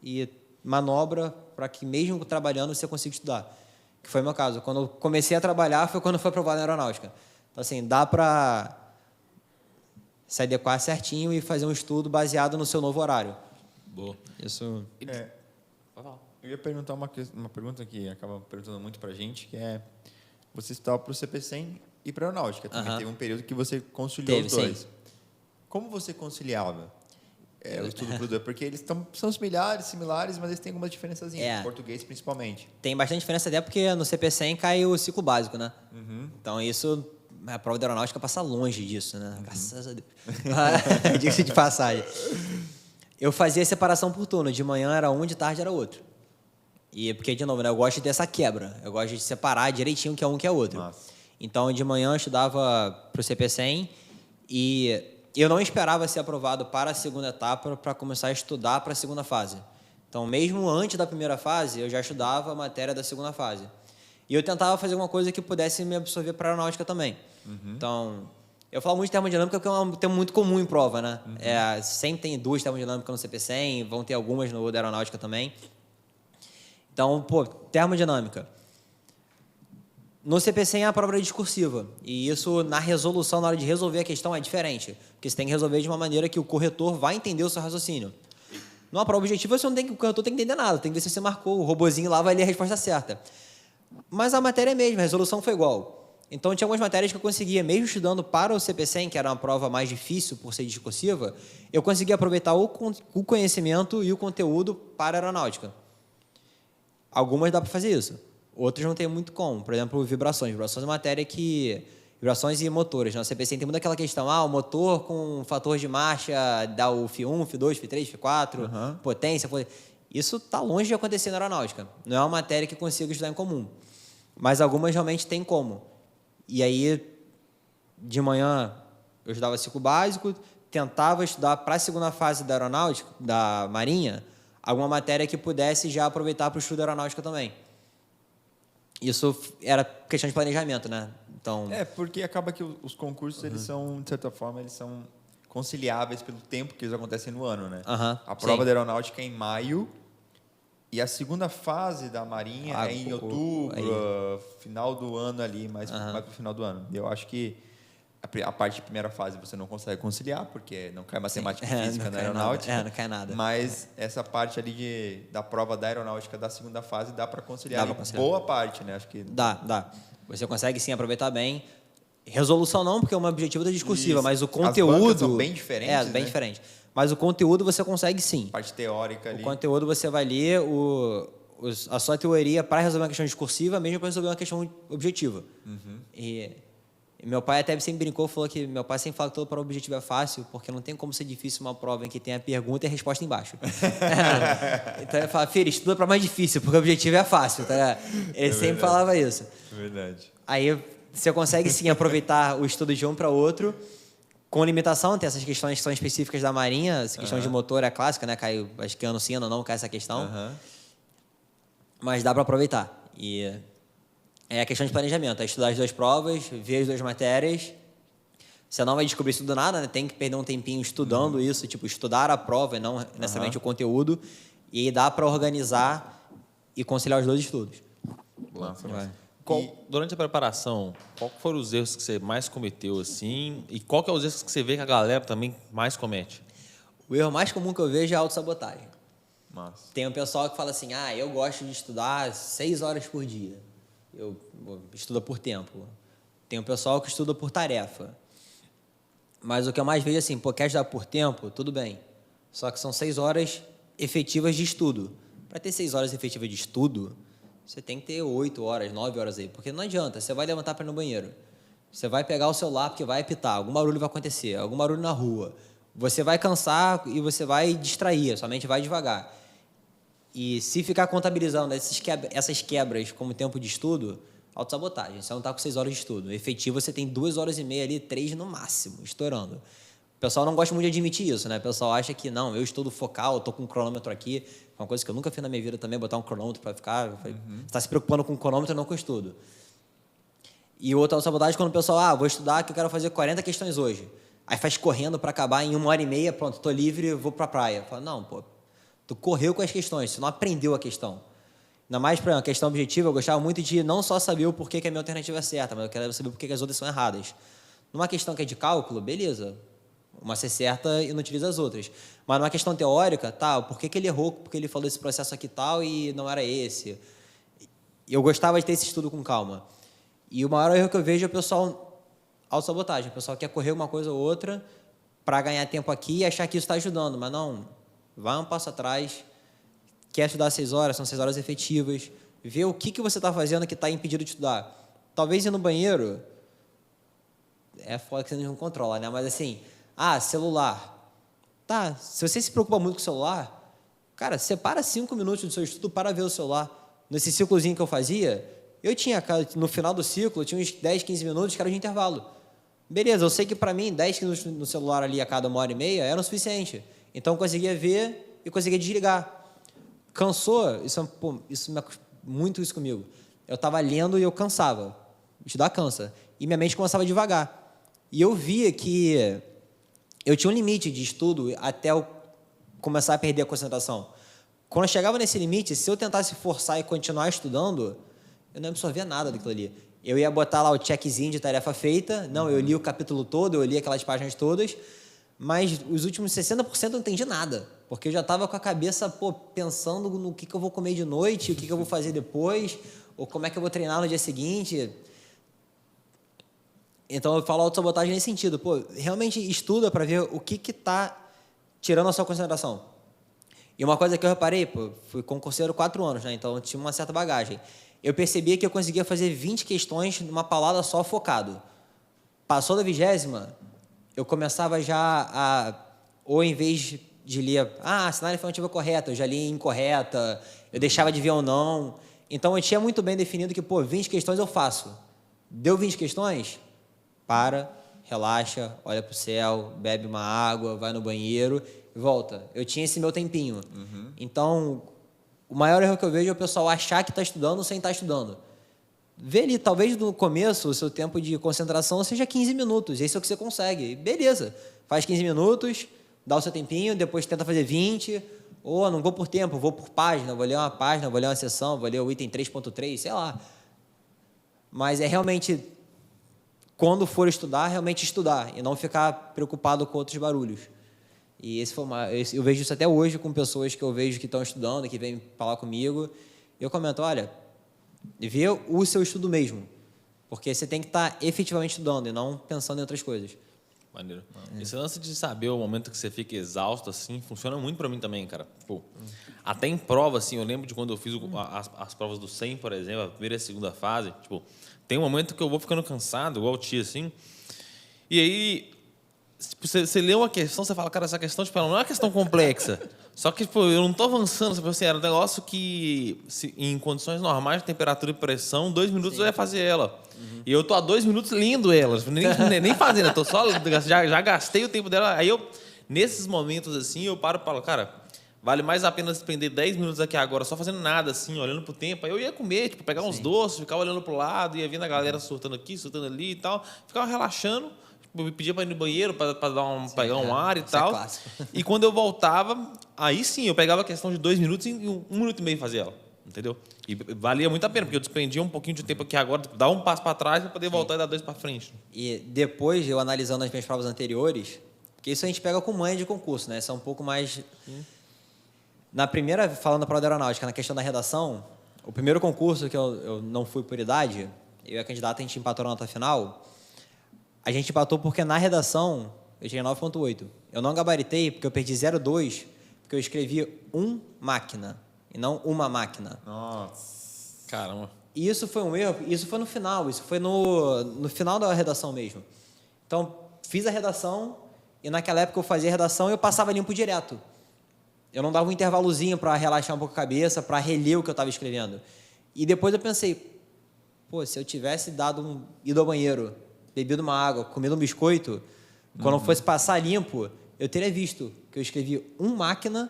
e manobra para que mesmo trabalhando você consiga estudar. Que foi o meu caso. Quando eu comecei a trabalhar foi quando foi aprovado na aeronáutica. Então, assim, dá para se adequar certinho e fazer um estudo baseado no seu novo horário. Boa. Isso... Eu ia perguntar uma pergunta que acaba perguntando muito para a gente, que é, você estava para o CP100 e para a aeronáutica. Também teve um período que você conciliou os dois. Sim. Como você conciliava o estudo para os dois? Porque eles são similares, mas eles têm algumas diferenças em português, principalmente. Tem bastante diferença até porque no CP100 cai o ciclo básico, né? Então, isso, a prova da aeronáutica passa longe disso, né? Graças a Deus. Diga-se de passagem. Eu fazia separação por turno. De manhã era um, de tarde era outro. E porque, de novo, né, eu gosto dessa quebra. Eu gosto de separar direitinho o que é um e o que é outro. Nossa. Então, de manhã eu estudava para o CP100 e eu não esperava ser aprovado para a segunda etapa para começar a estudar para a segunda fase. Então, mesmo antes da primeira fase, eu já estudava a matéria da segunda fase. E eu tentava fazer alguma coisa que pudesse me absorver para a aeronáutica também. Então, eu falo muito de termodinâmica porque é um tema muito comum em prova, né? Sempre tem 2 termodinâmicas no CP100, vão ter algumas no da aeronáutica também. Então, termodinâmica. No CP100 a prova é discursiva. E isso, na resolução, na hora de resolver a questão, é diferente. Porque você tem que resolver de uma maneira que o corretor vai entender o seu raciocínio. Numa prova objetiva, o corretor tem que entender nada. Tem que ver se você marcou. O robozinho lá vai ler a resposta certa. Mas a matéria é a mesma, a resolução foi igual. Então, tinha algumas matérias que eu conseguia, mesmo estudando para o CP100, que era uma prova mais difícil por ser discursiva, eu conseguia aproveitar o conhecimento e o conteúdo para a aeronáutica. Algumas dá para fazer isso. Outras não tem muito como. Por exemplo, vibrações. Vibrações é uma matéria que... Vibrações e motores. Na CP100 tem muito aquela questão, o motor com fator de marcha dá o F1, F2, F3, F4, potência... Isso está longe de acontecer na aeronáutica. Não é uma matéria que consigo estudar em comum. Mas algumas realmente tem como. E aí, de manhã, eu estudava ciclo básico, tentava estudar para a segunda fase da aeronáutica, da Marinha, alguma matéria que pudesse já aproveitar para o estudo da aeronáutica também. Isso era questão de planejamento, né? Então... porque acaba que os concursos, eles são, de certa forma, eles são conciliáveis pelo tempo que eles acontecem no ano, né? A prova da aeronáutica é em maio e a segunda fase da Marinha é em outubro, final do ano ali, mais para o final do ano. Eu acho que a parte de primeira fase você não consegue conciliar, porque não cai matemática e física na aeronáutica. Não cai nada. Mas essa parte ali da prova da aeronáutica da segunda fase dá para conciliar. Boa parte, né? Acho que dá. Você consegue sim aproveitar bem. Resolução não, porque é um objetivo da discursiva, mas o As conteúdo... bancas são bem diferentes, bem né? diferente. Mas o conteúdo você consegue sim. Parte teórica ali. O conteúdo você vai ler a sua teoria para resolver uma questão discursiva, mesmo para resolver uma questão objetiva. E meu pai até sempre brincou, falou que meu pai sempre fala que toda prova objetiva é fácil, porque não tem como ser difícil uma prova em que tem a pergunta e a resposta embaixo. Então ele fala, filho, estuda para mais difícil, porque o objetivo é fácil. Tá? Ele sempre falava isso. Verdade. Aí você consegue sim aproveitar o estudo de um para outro, com limitação, tem essas questões que são específicas da Marinha, essa questão de motor é clássica, né? Cai, acho que ano sim, ano não, cai essa questão. Mas dá para aproveitar. E é a questão de planejamento, é estudar as duas provas, ver as duas matérias. Você não vai descobrir isso do nada, né? Tem que perder um tempinho estudando isso, tipo, estudar a prova e não necessariamente o conteúdo. E aí dá para organizar e conciliar os dois estudos. Durante a preparação, qual foram os erros que você mais cometeu, assim? E qual que é os erros que você vê que a galera também mais comete? O erro mais comum que eu vejo é a autossabotagem. Massa. Tem um pessoal que fala assim, eu gosto de estudar 6 horas por dia. Eu estudo por tempo. Tem um pessoal que estuda por tarefa. Mas o que eu mais vejo é assim, quer estudar por tempo? Tudo bem. Só que são 6 horas efetivas de estudo. Para ter 6 horas efetivas de estudo, você tem que ter 8 horas, 9 horas aí. Porque não adianta, você vai levantar para ir no banheiro. Você vai pegar o celular porque vai apitar, algum barulho vai acontecer, algum barulho na rua. Você vai cansar e você vai distrair, sua mente vai devagar. E se ficar contabilizando essas quebras como tempo de estudo, autossabotagem. Você não está com 6 horas de estudo. Efetivo, você tem 2 horas e meia ali, 3 no máximo, estourando. O pessoal não gosta muito de admitir isso, né? O pessoal acha que, não, eu estudo focal, eu estou com um cronômetro aqui. Uma coisa que eu nunca fiz na minha vida também, botar um cronômetro para ficar... Você está se preocupando com o cronômetro e não com o estudo. E outra autossabotagem, quando o pessoal, vou estudar que eu quero fazer 40 questões hoje. Aí faz correndo para acabar em 1 hora e meia, pronto, estou livre, vou para a praia. Fala, não, tu correu com as questões, tu não aprendeu a questão. Ainda mais para uma questão objetiva, eu gostava muito de não só saber o porquê que a minha alternativa é certa, mas eu quero saber o porquê que as outras são erradas. Numa questão que é de cálculo, beleza. Uma ser certa e não utiliza as outras. Mas numa questão teórica, por que ele errou, porque ele falou esse processo aqui tal e não era esse. Eu gostava de ter esse estudo com calma. E o maior erro que eu vejo é o pessoal autossabotagem. O pessoal quer correr uma coisa ou outra para ganhar tempo aqui e achar que isso está ajudando, mas não. Vai um passo atrás, quer estudar 6 horas, são 6 horas efetivas, vê o que você está fazendo que está impedido de estudar. Talvez ir no banheiro, é foda que você não controla, né? Mas assim, celular. Tá, se você se preocupa muito com o celular, cara, separa 5 minutos do seu estudo para ver o celular. Nesse ciclozinho que eu fazia, eu tinha, no final do ciclo, eu tinha uns 10, 15 minutos que era de intervalo. Beleza, eu sei que para mim, 10 minutos no celular ali a cada 1 hora e meia era o suficiente. Então, eu conseguia ver e conseguia desligar. Cansou? Isso muito isso comigo. Eu estava lendo e eu cansava. Estudar cansa. E minha mente começava devagar. E eu via que eu tinha um limite de estudo até eu começar a perder a concentração. Quando eu chegava nesse limite, se eu tentasse forçar e continuar estudando, eu não absorvia nada daquilo ali. Eu ia botar lá o checkzinho de tarefa feita. Não, eu li o capítulo todo, eu li aquelas páginas todas. Mas os últimos 60% eu não entendi nada, porque eu já estava com a cabeça pensando no que eu vou comer de noite, o que eu vou fazer depois, ou como é que eu vou treinar no dia seguinte. Então, eu falo autossabotagem nesse sentido. Pô, realmente estuda para ver o que está tirando a sua concentração. E uma coisa que eu reparei, pô, fui concurseiro 4 anos, né? Então, eu tinha uma certa bagagem. Eu percebia que eu conseguia fazer 20 questões numa palavra só, focado. Passou da 20ª, eu começava já a... Ou em vez de ler, assinar a afirmativa correta, eu já lia incorreta, eu deixava de ver ou não. Então, eu tinha muito bem definido que, 20 questões eu faço. Deu 20 questões? Para, relaxa, olha para o céu, bebe uma água, vai no banheiro e volta. Eu tinha esse meu tempinho. Então, o maior erro que eu vejo é o pessoal achar que está estudando sem estar estudando. Vê ali, talvez no começo, o seu tempo de concentração seja 15 minutos. Esse é o que você consegue. Beleza, faz 15 minutos, dá o seu tempinho, depois tenta fazer 20. Ou não vou por tempo, vou por página, vou ler uma página, vou ler uma seção, vou ler o item 3.3, sei lá. Mas é realmente... Quando for estudar, realmente estudar e não ficar preocupado com outros barulhos. E eu vejo isso até hoje com pessoas que eu vejo que estão estudando, que vêm falar comigo. Eu comento, olha, vê o seu estudo mesmo, porque você tem que estar efetivamente estudando e não pensando em outras coisas. Maneiro. Esse lance de saber o momento que você fica exausto, assim, funciona muito para mim também, cara. Pô, até em prova, assim, eu lembro de quando eu fiz as provas do 100, por exemplo, a primeira e a segunda fase, tipo... Tem um momento que eu vou ficando cansado, igual o Tia, assim. E aí, tipo, você lê uma questão, você fala, cara, essa questão tipo, ela não é uma questão complexa. Só que tipo, eu não estou avançando. Assim, era um negócio que, em condições normais de temperatura e pressão, 2 minutos eu ia fazer ela. E eu tô há 2 minutos lendo ela. Nem fazendo, eu tô só, já gastei o tempo dela. Aí eu, nesses momentos assim, eu paro e falo, cara... Vale mais a pena despender 10 minutos aqui agora só fazendo nada, assim, olhando pro tempo. Aí eu ia comer, tipo, pegar uns doces, ficar olhando pro lado, ia vendo a galera surtando aqui, surtando ali e tal. Ficava relaxando, tipo, pedia para ir no banheiro para pegar um ar e tal. É e quando eu voltava, aí sim, eu pegava a questão de 2 minutos e 1 minuto e meio fazia ela. Entendeu? E valia muito a pena, porque eu despendia um pouquinho de tempo aqui agora, dar um passo para trás para poder voltar e dar 2 para frente. E depois, eu analisando as minhas provas anteriores, porque isso a gente pega com manha de concurso, né? São um pouco mais... Na primeira, falando da prova da aeronáutica, na questão da redação, o primeiro concurso que eu não fui por idade, eu e a candidata, a gente empatou na nota final. A gente empatou porque na redação eu tinha 9.8. Eu não gabaritei porque eu perdi 0,2, porque eu escrevi máquina e não uma máquina. Nossa. Caramba. E isso foi um erro, isso foi no final, isso foi no final da redação mesmo. Então, fiz a redação e naquela época eu fazia a redação e eu passava limpo direto. Eu não dava um intervalozinho para relaxar um pouco a cabeça, para reler o que eu estava escrevendo. E depois eu pensei, se eu tivesse ido ao banheiro, bebido uma água, comido um biscoito, quando eu fosse passar limpo, eu teria visto que eu escrevi máquina,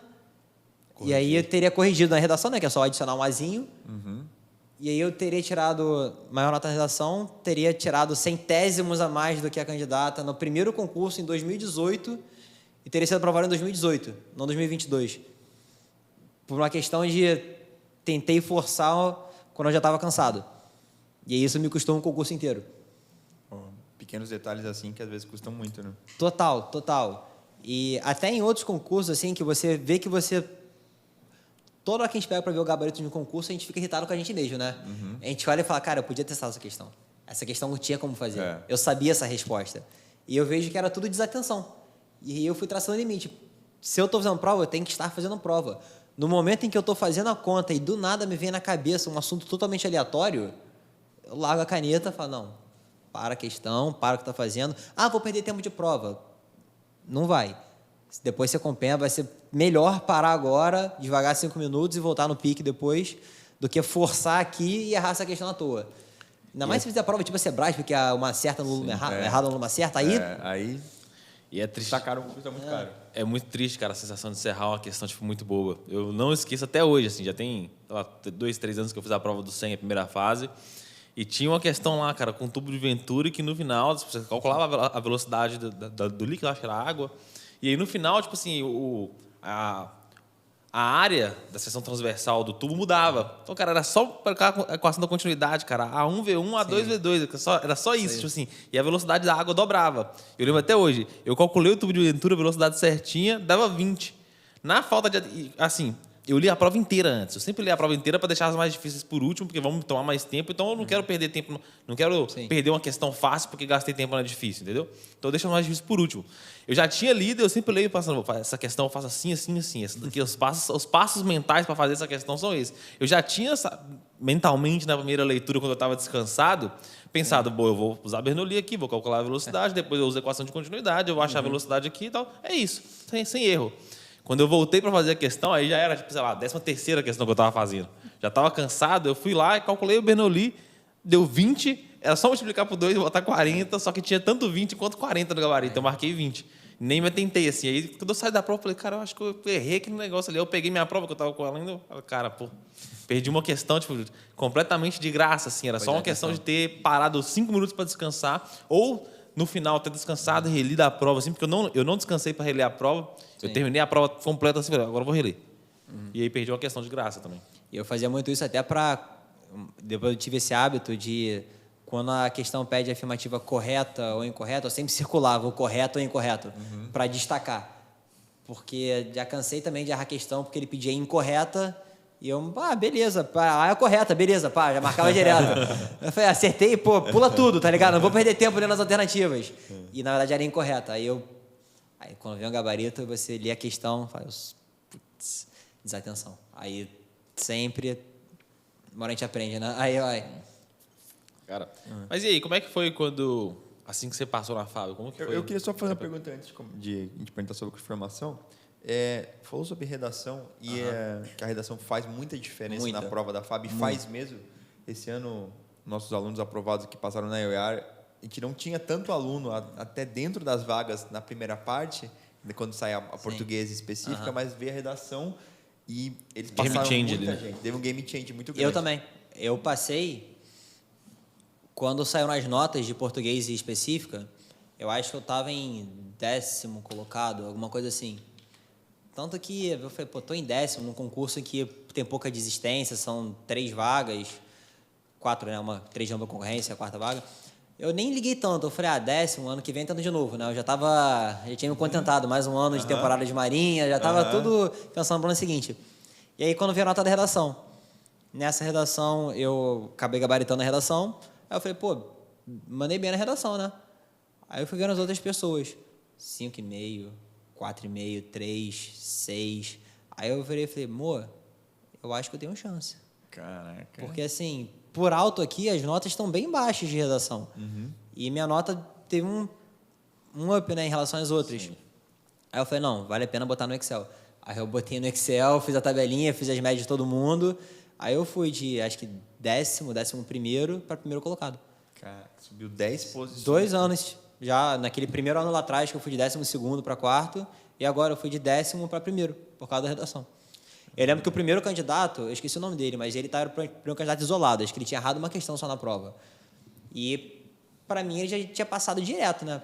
e aí eu teria corrigido na redação, né, que é só adicionar um azinho, e aí eu teria tirado maior nota na redação, teria tirado centésimos a mais do que a candidata no primeiro concurso em 2018, e teria sido aprovado em 2018, não 2022. Por uma questão de tentei forçar quando eu já estava cansado. E isso me custou um concurso inteiro. Pequenos detalhes assim que às vezes custam muito, né? Total. E até em outros concursos, assim, que você vê que você... Toda hora que a gente pega para ver o gabarito de um concurso, a gente fica irritado com a gente mesmo, né? A gente olha e fala, cara, eu podia testar essa questão. Essa questão não tinha como fazer. Eu sabia essa resposta. E eu vejo que era tudo desatenção. E eu fui traçando o limite. Se eu estou fazendo prova, eu tenho que estar fazendo prova. No momento em que eu estou fazendo a conta e do nada me vem na cabeça um assunto totalmente aleatório, eu largo a caneta e falo, não, para a questão, para o que está fazendo. Vou perder tempo de prova. Não vai. Depois você compensa, vai ser melhor parar agora, devagar 5 minutos e voltar no pique depois, do que forçar aqui e errar essa questão à toa. Ainda mais se fizer a prova tipo a Sebrae, porque uma certa no lume errado no lume certa, aí... E é triste. Tá caro, custa muito caro. É muito triste, cara, a sensação de encerrar uma questão tipo, muito boa. Eu não esqueço até hoje, assim, já tem 2, 3 anos que eu fiz a prova do 100, a primeira fase, e tinha uma questão lá, cara, com um tubo de Venturi que no final, você calculava a velocidade do líquido, acho que era água, e aí no final, tipo assim, a área da seção transversal do tubo mudava. Então, cara, era só para a equação da continuidade, cara. A1V1, A2V2. Era só isso, tipo assim. E a velocidade da água dobrava. Eu lembro até hoje. Eu calculei o tubo de Ventura, a velocidade certinha, dava 20. Na falta de... Assim, eu li a prova inteira antes. Eu sempre li a prova inteira para deixar as mais difíceis por último, porque vamos tomar mais tempo. Então, eu não quero perder tempo, não quero perder uma questão fácil porque gastei tempo na difícil, entendeu? Então, deixa as mais difíceis por último. Eu já tinha lido, eu sempre leio passando, essa questão eu faço assim, assim, assim. Essa daqui, os passos mentais para fazer essa questão são esses. Eu já tinha mentalmente, na primeira leitura, quando eu estava descansado, pensado, bom, eu vou usar Bernoulli aqui, vou calcular a velocidade, depois eu uso a equação de continuidade, eu vou achar a velocidade aqui e tal. É isso, sem erro. Quando eu voltei para fazer a questão, aí já era, tipo, sei lá, a 13ª questão que eu estava fazendo. Já estava cansado, eu fui lá e calculei o Bernoulli, deu 20, era só multiplicar por 2 e botar 40, só que tinha tanto 20 quanto 40 no gabarito, então eu marquei 20. Nem me atentei, assim. Aí, quando eu saí da prova, eu falei, cara, eu acho que eu errei aquele negócio ali. Eu peguei minha prova, que eu estava com ela ainda, eu falei, cara, pô, perdi uma questão, tipo, completamente de graça, assim. Era só uma questão de ter parado 5 minutos para descansar, ou no final ter descansado e relido a prova, assim, porque eu não descansei para reler a prova. Sim. Eu terminei a prova completa assim, agora eu vou reler. E aí perdi uma questão de graça também. E eu fazia muito isso até para... Depois eu tive esse hábito de, quando a questão pede a afirmativa correta ou incorreta, eu sempre circulava o correto ou incorreto, para destacar. Porque já cansei também de errar a questão, porque ele pedia incorreta... E eu, beleza, é correta, beleza, já marcava direto. Eu falei, acertei, pula tudo, tá ligado? Não vou perder tempo lendo as alternativas. E na verdade era incorreta. Aí quando vem o gabarito, você lê a questão, faz, putz, desatenção. Aí sempre, a gente aprende, né? Aí vai. Cara, mas e aí, como é que foi quando, assim que você passou na FAB? Como que foi? Eu queria só fazer uma pergunta antes de a gente perguntar sobre formação. Falou sobre redação e que a redação faz muita diferença na prova da FAB. Faz mesmo. Esse ano, nossos alunos aprovados que passaram na EOEAR, a gente não tinha tanto aluno até dentro das vagas na primeira parte, quando sai a portuguesa específica, mas veio a redação e eles passaram muita gente. Teve um game change muito grande. Eu também. Eu passei, quando saiu nas notas de português específica, eu acho que eu estava em 10º colocado, alguma coisa assim. Tanto que eu falei, tô em 10º, num concurso em que tem pouca desistência, são 3 vagas, 4, né? 3 de uma concorrência, a 4ª vaga. Eu nem liguei tanto, eu falei, 10º, ano que vem tento de novo, né? Eu já tinha me contentado, mais um ano de temporada de marinha, já estava tudo pensando no ano seguinte. E aí, quando veio a nota da redação, nessa redação, eu acabei gabaritando a redação, aí eu falei, mandei bem na redação, né? Aí eu fui vendo as outras pessoas, 5,5, 4,5, 3, 6. Aí eu virei e falei, eu acho que eu tenho chance. Caraca. Porque, assim, por alto aqui, as notas estão bem baixas de redação. E minha nota teve um up, né, em relação às outras. Sim. Aí eu falei, não, vale a pena botar no Excel. Aí eu botei no Excel, fiz a tabelinha, fiz as médias de todo mundo. Aí eu fui de, acho que 11º para primeiro colocado. Cara, subiu 10 posições. 2 anos. Já naquele primeiro ano lá atrás, que eu fui de 12º para 4º, e agora eu fui de 10º para 1º, por causa da redação. Eu lembro que o primeiro candidato, eu esqueci o nome dele, mas ele estava para um candidato isolado, acho que ele tinha errado uma questão só na prova. E, para mim, ele já tinha passado direto, né?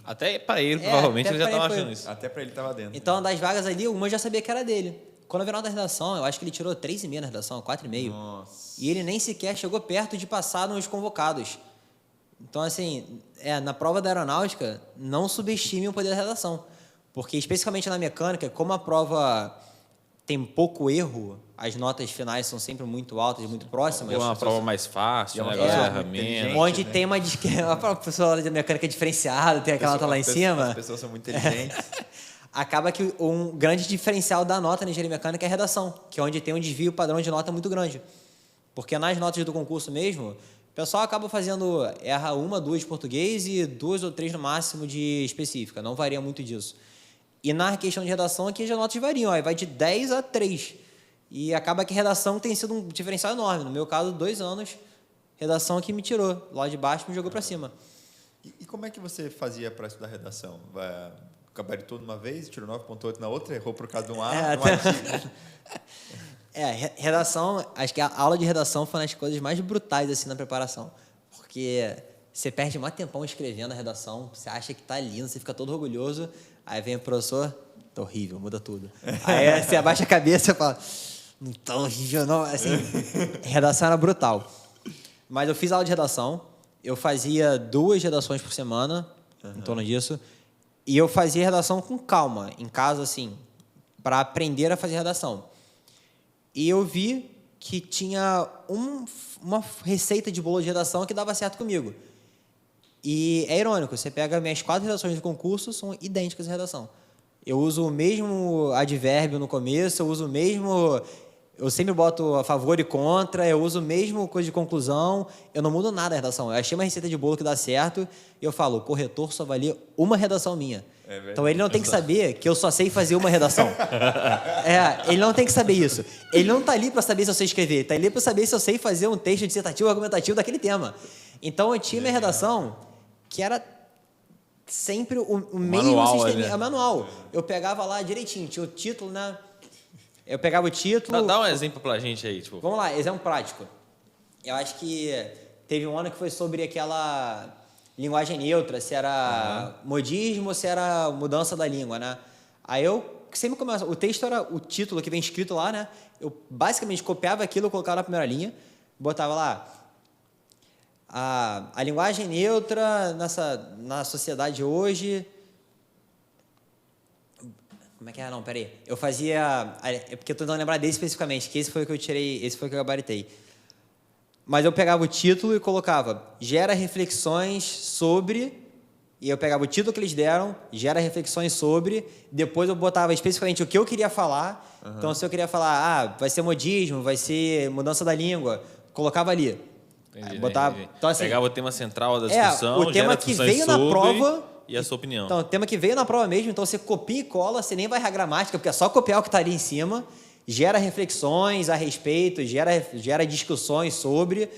Até para ele, provavelmente, ele já estava achando isso. Até para ele estava dentro. Então, das vagas ali, uma eu já sabia que era dele. Quando eu vi a nota da redação, eu acho que ele tirou 3,5 na redação, 4,5. Nossa. E ele nem sequer chegou perto de passar nos convocados. Então, assim, na prova da aeronáutica, não subestime o poder da redação. Porque, especificamente na mecânica, como a prova tem pouco erro, as notas finais são sempre muito altas e muito próximas. É uma prova mais fácil, o negócio erra menos. Onde tem uma... A pessoa de mecânica diferenciada, tem aquela nota lá em cima. As pessoas são muito inteligentes. Acaba que um grande diferencial da nota na engenharia mecânica é a redação, que é onde tem um desvio padrão de nota muito grande. Porque nas notas do concurso mesmo... O pessoal acaba erra 1, 2 de português e 2 ou 3 no máximo de específica. Não varia muito disso. E na questão de redação, aqui as notas variam. Vai de 10 a 3. E acaba que redação tem sido um diferencial enorme. No meu caso, 2 anos, redação que me tirou. Lá de baixo me jogou para cima. E como é que você fazia para estudar redação? Gabaritou de uma vez, tirou 9,8 na outra, errou por causa de um A, redação, acho que a aula de redação foi uma das coisas mais brutais assim na preparação, porque você perde mais tempão escrevendo a redação, você acha que tá lindo, você fica todo orgulhoso, aí vem o professor, tá horrível, muda tudo. Aí você abaixa a cabeça e fala, não tá horrível não, assim, redação era brutal. Mas eu fiz aula de redação, eu fazia 2 redações por semana, em torno disso, e eu fazia redação com calma, em casa, assim, para aprender a fazer redação. e eu vi que tinha uma receita de bolo de redação que dava certo comigo. E é irônico, você pega minhas 4 redações de concurso, são idênticas em redação. Eu uso o mesmo advérbio no começo, eu uso o mesmo... Eu sempre boto a favor e contra, eu uso o mesmo coisa de conclusão, eu não mudo nada na redação. Eu achei uma receita de bolo que dá certo e eu falo, o corretor só avalia uma redação minha. Então ele não tem que saber que eu só sei fazer uma redação. Ele não tem que saber isso. Ele não está ali para saber se eu sei escrever, está ali para saber se eu sei fazer um texto dissertativo, argumentativo daquele tema. Então eu tinha minha redação que era sempre o mesmo sistema, o manual. Eu pegava lá direitinho, tinha o título, né? Eu pegava o título... Dá um exemplo pra gente aí, tipo... Vamos lá, exemplo prático. Eu acho que teve um ano que foi sobre aquela linguagem neutra, se era modismo ou se era mudança da língua, né? Aí eu sempre começo... O texto era o título que vem escrito lá, né? Eu basicamente copiava aquilo, colocava na primeira linha, botava lá... A linguagem neutra na sociedade hoje... Como é que é? Não, peraí. Eu fazia... É porque eu tô tentando lembrar dele especificamente, que esse foi o que eu tirei, esse foi o que eu gabaritei. Mas eu pegava o título e colocava gera reflexões sobre... E eu pegava o título que eles deram, gera reflexões sobre... Depois eu botava especificamente o que eu queria falar. Então, se eu queria falar, vai ser modismo, vai ser mudança da língua, colocava ali. Entendi, botava, entendi. então, assim, pegava o tema central da discussão, o tema que veio na prova... E a sua opinião. Então, o tema que veio na prova mesmo, então você copia e cola, você nem vai errar gramática, porque é só copiar o que está ali em cima, gera reflexões a respeito, gera discussões sobre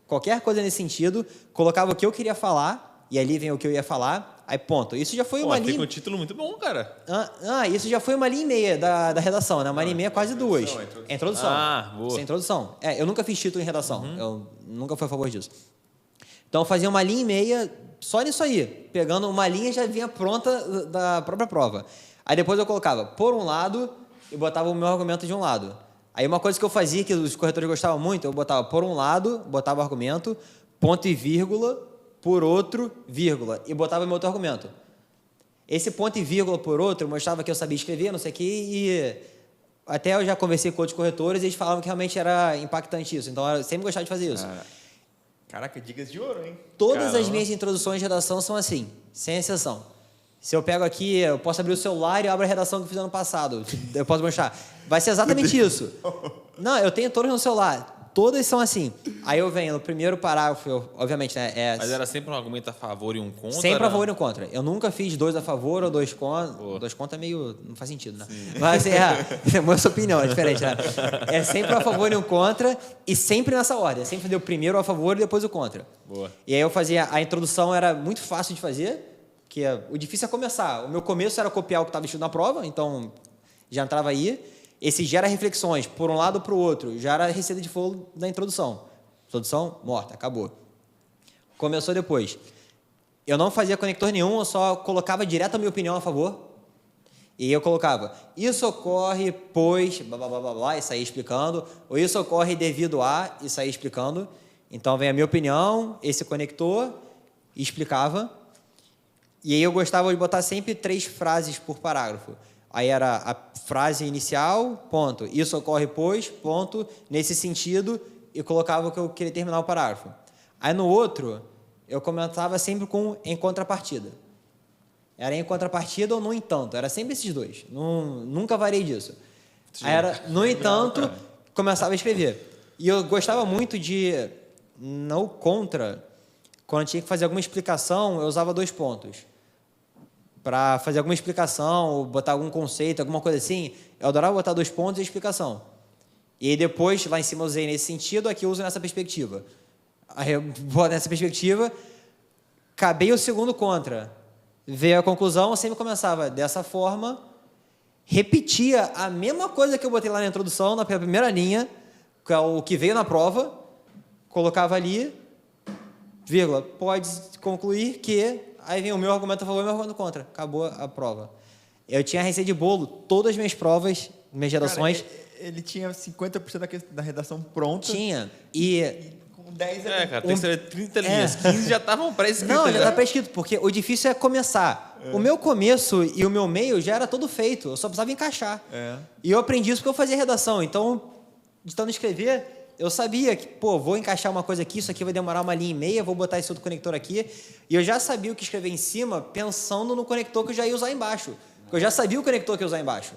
qualquer coisa nesse sentido, colocava o que eu queria falar, e ali vem o que eu ia falar, aí ponto. Isso já foi uma linha... Fica um título muito bom, cara. Isso já foi 1,5 da redação, né? 1,5 quase 2. É introdução. Boa. Isso é introdução. Eu nunca fiz título em redação, eu nunca fui a favor disso. Então, eu fazia 1,5 só nisso aí. Pegando uma linha já vinha pronta da própria prova. Aí depois eu colocava por um lado e botava o meu argumento de um lado. Aí uma coisa que eu fazia, que os corretores gostavam muito, eu botava por um lado, botava o argumento, ponto e vírgula, por outro, vírgula, e botava o meu outro argumento. Esse ponto e vírgula por outro mostrava que eu sabia escrever, não sei o quê, e até eu já conversei com outros corretores e eles falavam que realmente era impactante isso. Então eu sempre gostava de fazer isso. Caraca, dicas de ouro, hein? Todas as minhas introduções de redação são assim, sem exceção. Se eu pego aqui, eu posso abrir o celular e abro a redação que eu fiz ano passado. Eu posso mostrar. Vai ser exatamente isso. Não, eu tenho todas no celular. Todas são assim. Aí eu venho no primeiro parágrafo, obviamente, né? Mas era sempre um argumento a favor e um contra? Sempre a favor e um contra. Eu nunca fiz 2 a favor ou 2 contra. 2 contra é meio... não faz sentido, né? Sim. Mas é a sua opinião, é diferente, né? É sempre a favor e um contra e sempre nessa ordem. Sempre deu primeiro a favor e depois o contra. Boa. E aí eu fazia... A introdução era muito fácil de fazer, porque o difícil é começar. O meu começo era copiar o que estava escrito na prova, então já entrava aí. Esse gera reflexões, por um lado ou para o outro, já era a receita de bolo da introdução. Introdução, morta, acabou. Começou depois. Eu não fazia conector nenhum, eu só colocava direto a minha opinião a favor. E eu colocava, isso ocorre pois, blá, blá, blá, blá, blá, e saía explicando. Ou isso ocorre devido a, e saía explicando. Então, vem a minha opinião, esse conector, e explicava. E aí eu gostava de botar sempre 3 frases por parágrafo. Aí era a frase inicial, ponto. Isso ocorre pois, ponto, nesse sentido, e colocava o que eu queria terminar o parágrafo. Aí no outro, eu comentava sempre com em contrapartida. Era em contrapartida ou no entanto. Era sempre esses 2. Nunca variei disso. Aí era no entanto, começava a escrever. E eu gostava muito de, no contra, quando tinha que fazer alguma explicação, eu usava 2 pontos. Para fazer alguma explicação, ou botar algum conceito, alguma coisa assim, eu adorava botar 2 pontos e explicação. E aí depois, lá em cima eu usei nesse sentido, aqui eu uso nessa perspectiva. Aí eu vou nessa perspectiva, acabei o segundo contra. Veio a conclusão, eu sempre começava dessa forma, repetia a mesma coisa que eu botei lá na introdução, na primeira linha, que é o que veio na prova, colocava ali, vírgula, pode concluir que... Aí vem o meu argumento a favor e o meu argumento contra. Acabou a prova. Eu tinha a receita de bolo, todas as minhas provas, minhas redações... Cara, ele tinha 50% da redação pronta. Tinha. Com 10... cara, tem que ser 30 linhas. 15 já estavam pré-escritas. Não, já está pré-escrito, porque o difícil é começar. O meu começo e o meu meio já era todo feito. Eu só precisava encaixar. E eu aprendi isso porque eu fazia redação. Então, de tanto escrever, eu sabia que, pô, vou encaixar uma coisa aqui, isso aqui vai demorar 1,5 linha, vou botar esse outro conector aqui. E eu já sabia o que escrever em cima, pensando no conector que eu já ia usar embaixo. Porque eu já sabia o conector que eu ia usar embaixo.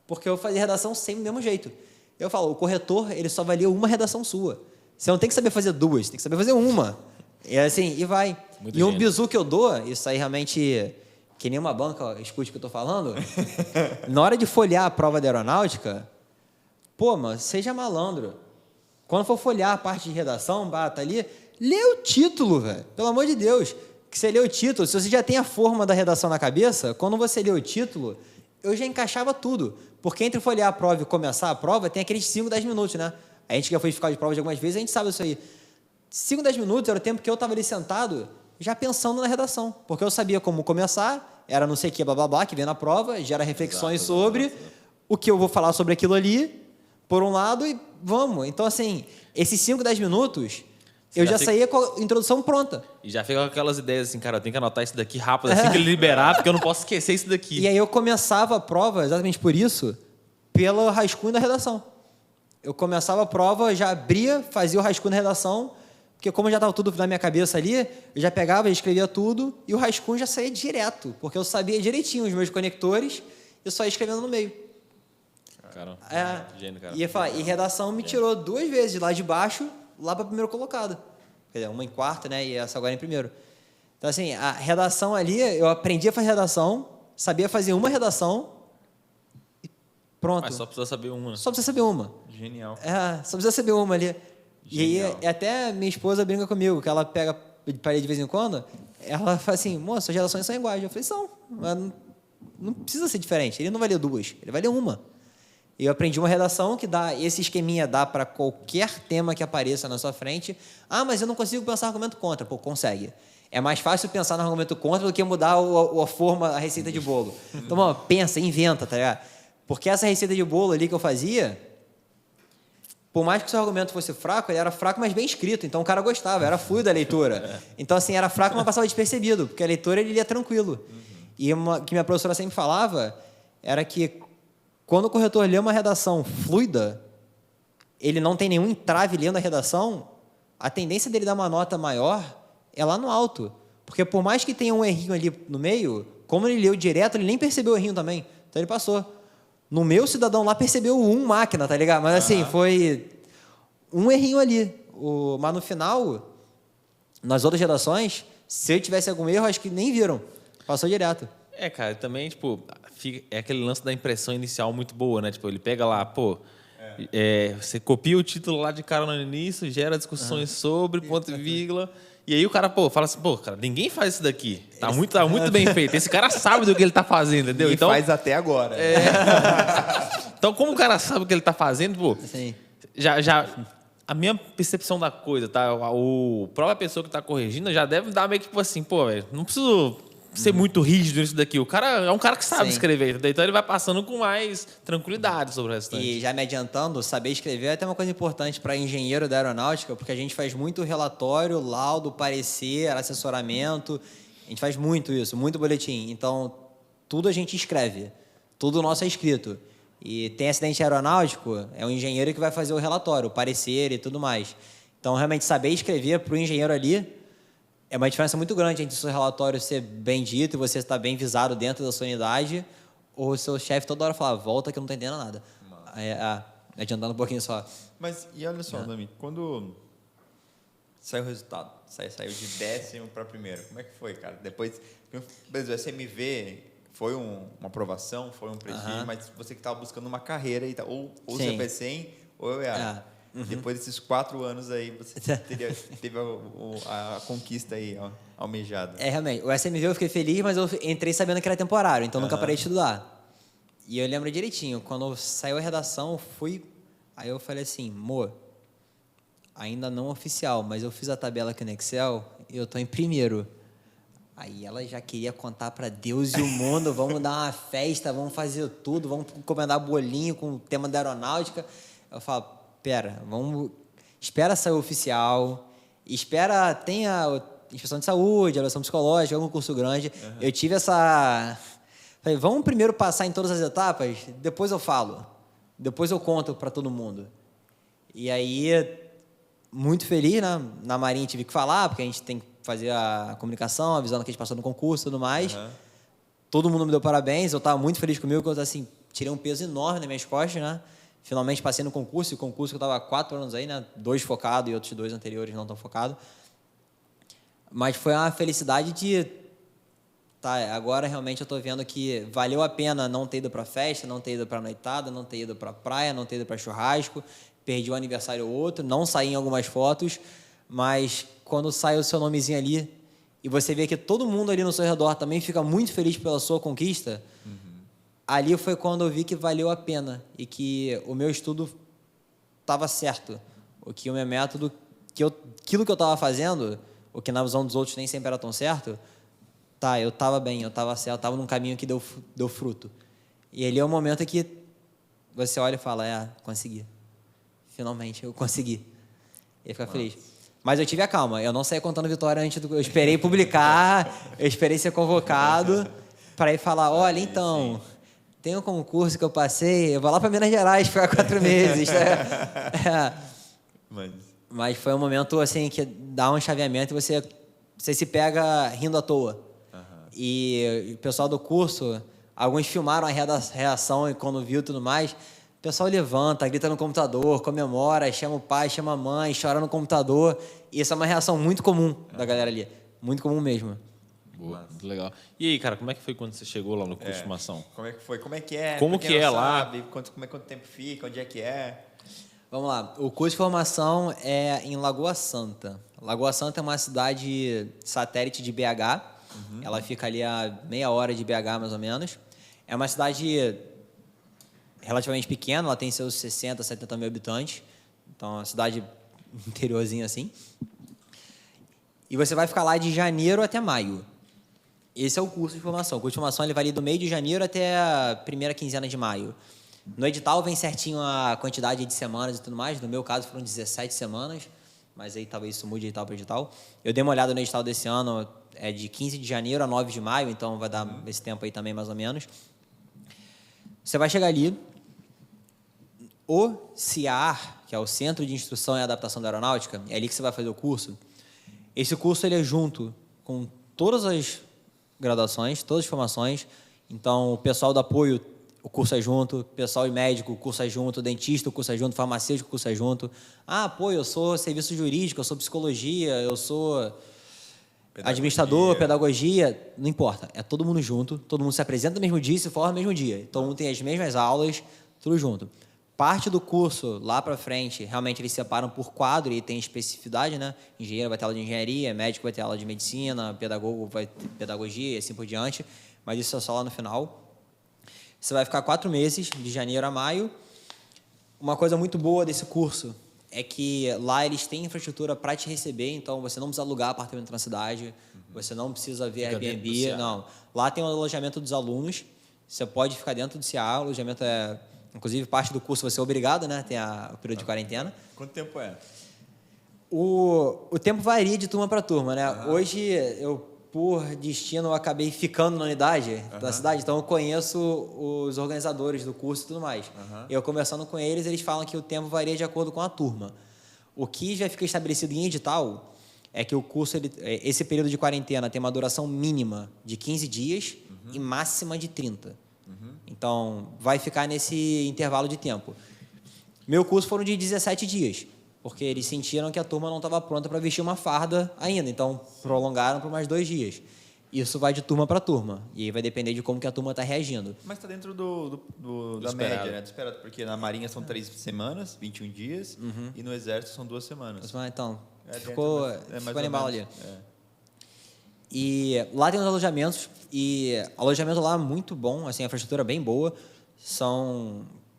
Porque eu fazia redação sempre do mesmo jeito. Eu falo, o corretor, ele só valia uma redação sua. Você não tem que saber fazer duas, tem que saber fazer uma. E assim, e vai. Muito e um gênio. bizu que eu dou, isso aí realmente, que nenhuma banca escute o que eu estou falando, na hora de folhear a prova de aeronáutica, pô, mano, seja malandro. Quando for folhear a parte de redação, tá ali, lê o título, velho. Pelo amor de Deus. Que você lê o título, se você já tem a forma da redação na cabeça, quando você lê o título, eu já encaixava tudo. Porque entre folhear a prova e começar a prova, tem aqueles 5, 10 minutos, né? A gente já foi fiscal de prova de algumas vezes, a gente sabe isso aí. 5, 10 minutos era o tempo que eu estava ali sentado, já pensando na redação. Porque eu sabia como começar, era não sei o que, blá, blá, blá, que vem na prova, gera reflexões sobre o que eu vou falar sobre aquilo ali, por um lado, e vamos. Então, assim, esses 5, 10 minutos, eu já saía com a introdução pronta. E já fica com aquelas ideias assim, cara, eu tenho que anotar isso daqui rápido, assim que ele liberar, porque eu não posso esquecer isso daqui. E aí eu começava a prova, exatamente por isso, pelo rascunho da redação. Eu começava a prova, já abria, fazia o rascunho da redação, porque como já estava tudo na minha cabeça ali, eu já pegava, escrevia tudo, e o rascunho já saía direto, porque eu sabia direitinho os meus conectores, eu só ia escrevendo no meio. Cara, gênio, cara. E redação me tirou 2 vezes, lá de baixo, lá para primeiro colocado. Quer dizer, uma em quarto, né, e essa agora em primeiro. Então, assim, a redação ali, eu aprendi a fazer redação, sabia fazer uma redação, e pronto. Mas só precisa saber uma, né? Só precisa saber uma. Genial. Só precisa saber uma ali. Genial. E aí, até minha esposa brinca comigo, que ela pega para ele de vez em quando, ela fala assim, moça, suas redações são iguais. Eu falei, são, mas não precisa ser diferente. Ele não vai ler 2, ele vai ler uma. E eu aprendi uma redação que dá, esse esqueminha dá para qualquer tema que apareça na sua frente. Ah, mas eu não consigo pensar argumento contra. Pô, consegue. É mais fácil pensar no argumento contra do que mudar a forma, a receita de bolo. Então, mano, pensa, inventa, tá ligado? Porque essa receita de bolo ali que eu fazia, por mais que o seu argumento fosse fraco, ele era fraco, mas bem escrito. Então o cara gostava, era fluido a leitura. Então, assim, era fraco, mas passava despercebido, porque a leitura ele lia tranquilo. E o que minha professora sempre falava era que quando o corretor lê uma redação fluida, ele não tem nenhum entrave lendo a redação, a tendência dele dar uma nota maior é lá no alto. Porque por mais que tenha um errinho ali no meio, como ele leu direto, ele nem percebeu o errinho também. Então ele passou. No meu cidadão lá percebeu máquina, tá ligado? Mas assim, foi um errinho ali. Mas no final, nas outras redações, se eu tivesse algum erro, acho que nem viram. Passou direto. Cara, também, tipo, é aquele lance da impressão inicial muito boa, né? Tipo, ele pega lá, pô, você copia o título lá de cara no início, gera discussões sobre, ponto e vírgula, e aí o cara, pô, fala assim, pô, cara, ninguém faz isso daqui. Tá muito bem feito. Esse cara sabe do que ele tá fazendo, entendeu? Então faz até agora. Então, como o cara sabe o que ele tá fazendo, pô, Sim. já a minha percepção da coisa, tá? O própria pessoa que tá corrigindo já deve dar meio que, tipo assim, pô, velho, não preciso ser muito rígido nisso daqui. O cara é um cara que sabe escrever, entendeu? Então ele vai passando com mais tranquilidade sobre o restante. E já me adiantando, saber escrever é até uma coisa importante para engenheiro da aeronáutica, porque a gente faz muito relatório, laudo, parecer, assessoramento. A gente faz muito isso, muito boletim. Então, tudo a gente escreve. Tudo nosso é escrito. E tem acidente aeronáutico, é o engenheiro que vai fazer o relatório, o parecer e tudo mais. Então, realmente, saber escrever para o engenheiro ali é uma diferença muito grande entre o seu relatório ser bem dito e você estar bem visado dentro da sua unidade, ou o seu chefe toda hora falar, volta que eu não estou entendendo nada. Adiantando um pouquinho só. Mas, e olha só, Dami, quando saiu o resultado, saiu de 10º para primeiro, como é que foi, cara? Depois, beleza, o SMV foi uma aprovação, foi um prestígio, mas você que estava buscando uma carreira, ou CP100 ou eu era. Depois desses 4 anos aí, você teve a conquista aí, ó, almejada. Realmente. O SMV eu fiquei feliz, mas eu entrei sabendo que era temporário, então nunca parei de estudar. E eu lembro direitinho, quando saiu a redação, aí eu falei assim, ainda não oficial, mas eu fiz a tabela aqui no Excel e eu estou em primeiro. Aí ela já queria contar para Deus e o mundo, vamos dar uma festa, vamos fazer tudo, vamos encomendar bolinho com o tema da aeronáutica. Eu falo, espera sair o oficial, tem a inspeção de saúde, avaliação psicológica, algum curso grande. Eu tive essa... Falei, vamos primeiro passar em todas as etapas, depois eu falo, depois eu conto para todo mundo. E aí, muito feliz, né? Na Marinha tive que falar, porque a gente tem que fazer a comunicação, avisando que a gente passou no concurso e tudo mais. Todo mundo me deu parabéns, eu estava muito feliz comigo, porque eu assim, tirei um peso enorme nas minhas costas, né? Finalmente passei no concurso, e o concurso que eu estava há 4 anos aí, né? 2 focados e outros 2 anteriores não tão focados. Mas foi uma felicidade de... Tá, agora realmente eu estou vendo que valeu a pena não ter ido para festa, não ter ido para noitada, não ter ido para praia, não ter ido para churrasco, perdi um aniversário ou outro, não saí em algumas fotos, mas quando sai o seu nomezinho ali e você vê que todo mundo ali no seu redor também fica muito feliz pela sua conquista, ali foi quando eu vi que valeu a pena e que o meu estudo estava certo, o que o meu método, aquilo que eu estava fazendo, o que na visão dos outros nem sempre era tão certo, tá, eu estava bem, eu estava certo, eu estava num caminho que deu fruto. E ali é o momento que você olha e fala, consegui. Finalmente, eu consegui. E fica feliz. Mas eu tive a calma, eu não saí contando vitória antes do... Eu esperei publicar, eu esperei ser convocado para ir falar, olha, então, tem um concurso que eu passei, eu vou lá para Minas Gerais ficar 4 meses. Mas foi um momento assim que dá um chaveamento e você se pega rindo à toa. E o pessoal do curso, alguns filmaram a reação e quando viu tudo mais, o pessoal levanta, grita no computador, comemora, chama o pai, chama a mãe, chora no computador. E essa é uma reação muito comum da galera ali. Muito comum mesmo. Boa, muito legal. E aí, cara, como é que foi quando você chegou lá no curso de formação? Como é que foi? Como é que é? Como que é lá? Quanto tempo fica? Onde é que é? Vamos lá. O curso de formação é em Lagoa Santa. Lagoa Santa é uma cidade satélite de BH. Ela fica ali a meia hora de BH, mais ou menos. É uma cidade relativamente pequena, ela tem seus 60, 70 mil habitantes. Então, é uma cidade interiorzinha assim. E você vai ficar lá de janeiro até maio. Esse é o curso de formação. O curso de formação ele vai ali do meio de janeiro até a primeira quinzena de maio. No edital vem certinho a quantidade de semanas e tudo mais. No meu caso, foram 17 semanas. Mas aí talvez isso mude de edital para edital. Eu dei uma olhada no edital desse ano, é de 15 de janeiro a 9 de maio, então vai dar esse tempo aí também, mais ou menos. Você vai chegar ali. O CIAR, que é o Centro de Instrução e Adaptação da Aeronáutica, é ali que você vai fazer o curso. Esse curso ele é junto com todas as graduações, todas as formações. Então, o pessoal do apoio, o curso é junto, pessoal médico, o curso é junto, dentista, o curso é junto, farmacêutico, o curso é junto. Eu sou serviço jurídico, eu sou psicologia, eu sou administrador, pedagogia, não importa. É todo mundo junto, todo mundo se apresenta no mesmo dia e se forma no mesmo dia. Todo mundo tem as mesmas aulas, tudo junto. Parte do curso, lá para frente, realmente eles separam por quadro e tem especificidade, né? Engenheiro vai ter aula de engenharia, médico vai ter aula de medicina, pedagogo vai ter pedagogia e assim por diante. Mas isso é só lá no final. Você vai ficar 4 meses, de janeiro a maio. Uma coisa muito boa desse curso é que lá eles têm infraestrutura para te receber, então você não precisa alugar apartamento na cidade, você não precisa ver Airbnb, não. Lá tem o alojamento dos alunos, você pode ficar dentro do CA, o alojamento é... Inclusive, parte do curso você é obrigado, né? Tem o período de quarentena. Quanto tempo é? O tempo varia de turma para turma, né? Hoje, eu, por destino, eu acabei ficando na unidade da cidade, então eu conheço os organizadores do curso e tudo mais. Eu conversando com eles, eles falam que o tempo varia de acordo com a turma. O que já fica estabelecido em edital é que o curso, esse período de quarentena tem uma duração mínima de 15 dias e máxima de 30. Então, vai ficar nesse intervalo de tempo. Meu curso foram de 17 dias, porque eles sentiram que a turma não estava pronta para vestir uma farda ainda, então prolongaram por mais 2 dias. Isso vai de turma para turma, e aí vai depender de como que a turma está reagindo. Mas está dentro da média, né? Do esperado, porque na Marinha são 3 semanas, 21 dias, e no Exército são 2 semanas. Então, ficou embalo ali. É. E lá tem os alojamentos, e alojamento lá é muito bom, assim, a infraestrutura é bem boa.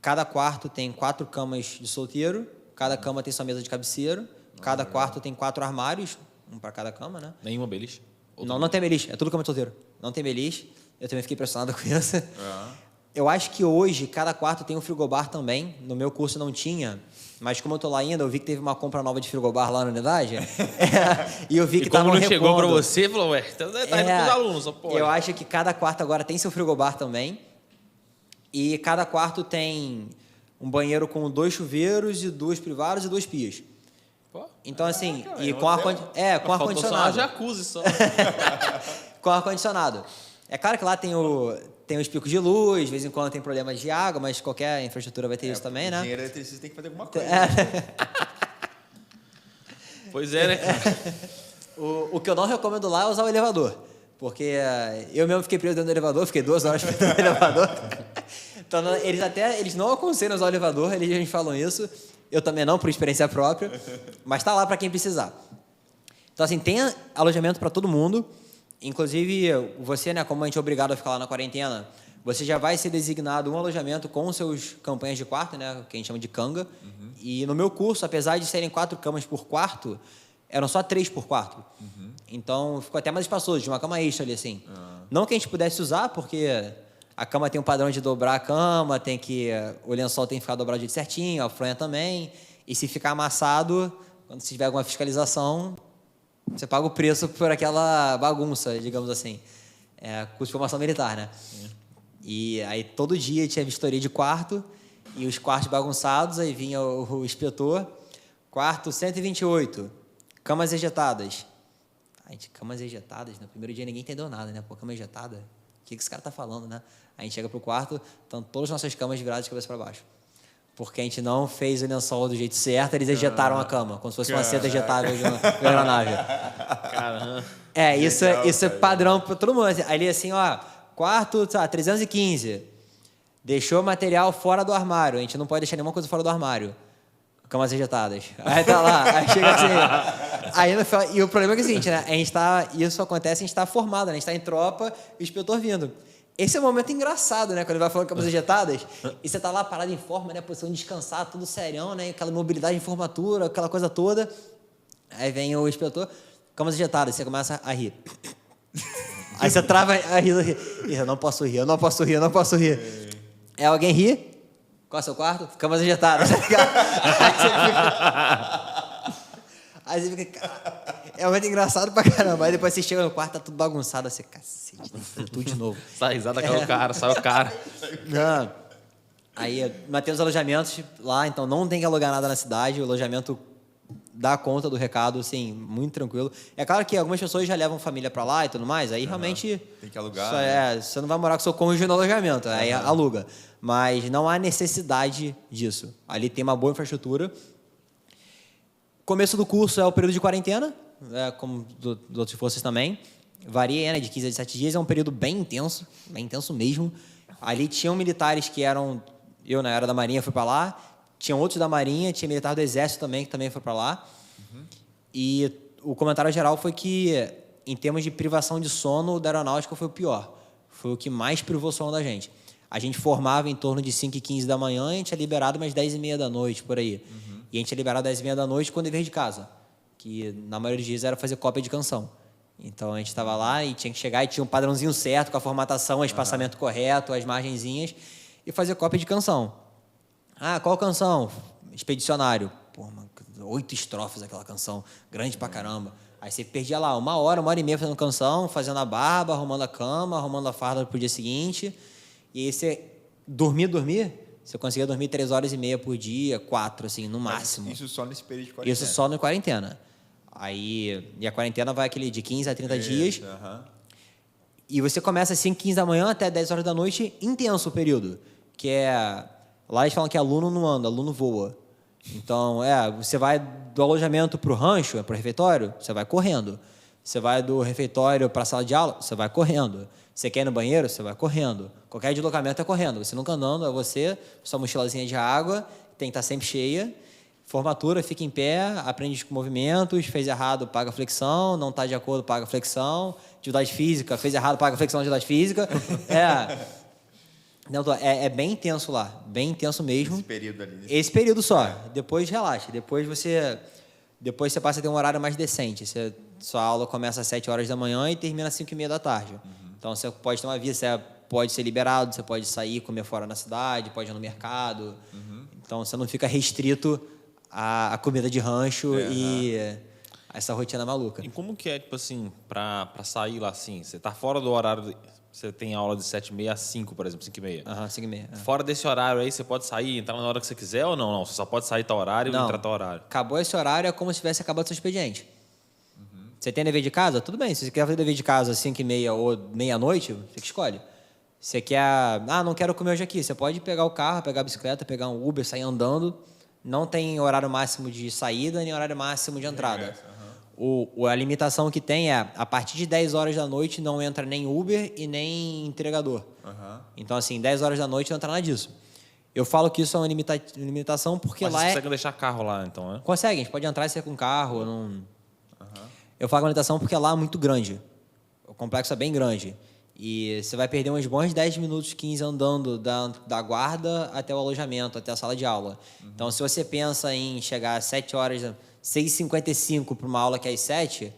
Cada quarto tem 4 camas de solteiro, cada cama tem sua mesa de cabeceiro, cada quarto tem 4 armários, um para cada cama, né? Nenhuma beliche? Não tem beliche, é tudo cama de solteiro. Não tem beliche, eu também fiquei impressionado com isso. Eu acho que hoje cada quarto tem um frigobar também, no meu curso não tinha. Mas como eu tô lá ainda, eu vi que teve uma compra nova de frigobar lá na unidade. E eu vi que estavam repondo. E como não chegou para você, falou, então tá indo para os alunos, só pode. Eu acho que cada quarto agora tem seu frigobar também. E cada quarto tem um banheiro com 2 chuveiros e 2 privados e 2 pias. Pô, Então, assim, Caraca, e é um com hotel. com faltou só uma ar-condicionado. jacuzzi só. Com ar-condicionado. É claro que lá tem os picos de luz, de vez em quando tem problemas de água, mas qualquer infraestrutura vai ter isso também, O né? engenheiro eletricista tem que fazer alguma coisa. Pois é, né, cara? O que eu não recomendo lá é usar o elevador. Porque eu mesmo fiquei preso dentro do elevador, fiquei 2 horas preso dentro do elevador. Então, eles não aconselham usar o elevador, eles falam isso. Eu também não, por experiência própria. Mas tá lá para quem precisar. Então, assim, tem alojamento para todo mundo. Inclusive, você, né, como a gente é obrigado a ficar lá na quarentena, você já vai ser designado um alojamento com os seus campanhas de quarto, né, que a gente chama de canga. E no meu curso, apesar de serem 4 camas por quarto, eram só 3 por quarto. Então, ficou até mais espaçoso, de uma cama extra ali, assim. Não que a gente pudesse usar, porque a cama tem um padrão de dobrar a cama, o lençol tem que ficar dobrado do jeito certinho, a fronha também. E se ficar amassado, quando se tiver alguma fiscalização, você paga o preço por aquela bagunça, digamos assim. Curso de formação militar, né? E aí todo dia tinha vistoria de quarto e os quartos bagunçados, aí vinha o inspetor. Quarto 128, camas ejetadas. Camas ejetadas? No primeiro dia ninguém entendeu nada, né? Pô, cama ejetada? O que esse cara tá falando, né? Aí a gente chega pro quarto, estão todas as nossas camas viradas de cabeça para baixo. Porque a gente não fez o lençol do jeito certo, eles ejetaram a cama, como se fosse uma seta ejetável de uma aeronave. Caramba. Isso é padrão para todo mundo. Ali assim, ó, quarto, 315. Deixou material fora do armário. A gente não pode deixar nenhuma coisa fora do armário. Camas ejetadas. Aí tá lá, aí chega assim. Aí no final, e o problema é que é o seguinte, né? Isso acontece, a gente tá formado, né? A gente tá em tropa e o inspetor vindo. Esse é um momento engraçado, né? Quando ele vai falando de camas ejetadas, e você tá lá parado em forma, né? Posição de descansar, tudo serião, né? Aquela mobilidade em formatura, aquela coisa toda. Aí vem o inspetor, camas ejetadas, você começa a rir. Aí você trava a rir. Eu não posso rir, eu não posso rir, eu não posso rir. Alguém ri? Qual é o seu quarto? Camas ejetadas. Aí você fica... É muito engraçado pra caramba. Aí depois você chega no quarto, tá tudo bagunçado. Assim, cacete, tem que fazer tudo de novo. Sai risada, caiu o cara, sai o cara. Não. Aí nós temos alojamentos lá, então não tem que alugar nada na cidade. O alojamento dá conta do recado, assim, muito tranquilo. É claro que algumas pessoas já levam família pra lá e tudo mais, aí realmente... Tem que alugar. Você não vai morar com seu cônjuge no alojamento, aí aluga. Mas não há necessidade disso. Ali tem uma boa infraestrutura. Começo do curso é o período de quarentena, como dos outros forças também. Varia, né, de 15 a 17 dias. É um período bem intenso mesmo. Ali tinham militares que eram... Eu, na era da Marinha, fui para lá. Tinham outros da Marinha, tinha militar do Exército também, que também foi para lá. E o comentário geral foi que, em termos de privação de sono, o da aeronáutica foi o pior. Foi o que mais privou o sono da gente. A gente formava em torno de 5h15 da manhã e a gente é liberado umas 10h30 da noite, por aí. E a gente é liberado às 10h30 da noite com o dever de casa, que na maioria dos dias era fazer cópia de canção. Então a gente estava lá e tinha que chegar e tinha um padrãozinho certo, com a formatação, o espaçamento correto, as margenzinhas, e fazer cópia de canção. Qual canção? Expedicionário. Pô, 8 estrofes aquela canção, grande pra caramba. Aí você perdia lá 1h, 1h30 fazendo canção, fazendo a barba, arrumando a cama, arrumando a farda pro dia seguinte. E aí você dormir, você conseguia dormir 3h30 por dia, 4, assim, no máximo. Isso só nesse período de quarentena? Isso só na quarentena. E a quarentena vai aquele de 15 a 30 dias. E você começa às 5h15 da manhã até 10 horas da noite, intenso o período. Que é... Lá eles falam que aluno não anda, aluno voa. Então, você vai do alojamento para o rancho, para o refeitório, você vai correndo. Você vai do refeitório para a sala de aula, você vai correndo. Você quer ir no banheiro, você vai correndo. Qualquer deslocamento é correndo. Você nunca andando, é você, sua mochilazinha de água, tem que estar sempre cheia. Formatura, fica em pé, aprende com movimentos, fez errado, paga flexão, não está de acordo, paga flexão. Atividade física, fez errado, paga flexão, atividade física. É bem intenso lá, bem intenso mesmo. Esse período ali. Esse período só. Depois relaxa. Depois você passa a ter um horário mais decente. Sua aula começa às 7 horas da manhã e termina às 5h30 da tarde. Então você pode ter uma vida, você pode ser liberado, você pode sair, comer fora na cidade, pode ir no mercado. Então você não fica restrito à comida de rancho e a essa rotina maluca. E como que é, tipo assim, pra sair lá assim? Você tá fora do horário. Você tem aula de 7h30 a 5, por exemplo, 5h30. Aham, 5h30. Fora desse horário aí, você pode sair, entrar na hora que você quiser ou não? Não, você só pode sair tal horário e entrar tal horário. Acabou esse horário, é como se tivesse acabado o seu expediente. Você tem dever de casa? Tudo bem. Se você quer fazer dever de casa às 5h30 ou meia-noite, você que escolhe. Você quer... não quero comer hoje aqui. Você pode pegar o carro, pegar a bicicleta, pegar um Uber, sair andando. Não tem horário máximo de saída, nem horário máximo de entrada. A limitação que tem é, a partir de 10 horas da noite não entra nem Uber e nem entregador. Então, assim, 10 horas da noite não entra nada disso. Eu falo que isso é uma limitação porque Mas lá vocês conseguem deixar carro lá, então, né? Consegue, a gente pode entrar e sair com carro. Não... Eu falo com limitação porque lá é muito grande. O complexo é bem grande. E você vai perder uns bons 10 minutos, 15 andando da guarda até o alojamento, até a sala de aula. Então, se você pensa em chegar às 7 horas, 6h55 para uma aula que é às 7,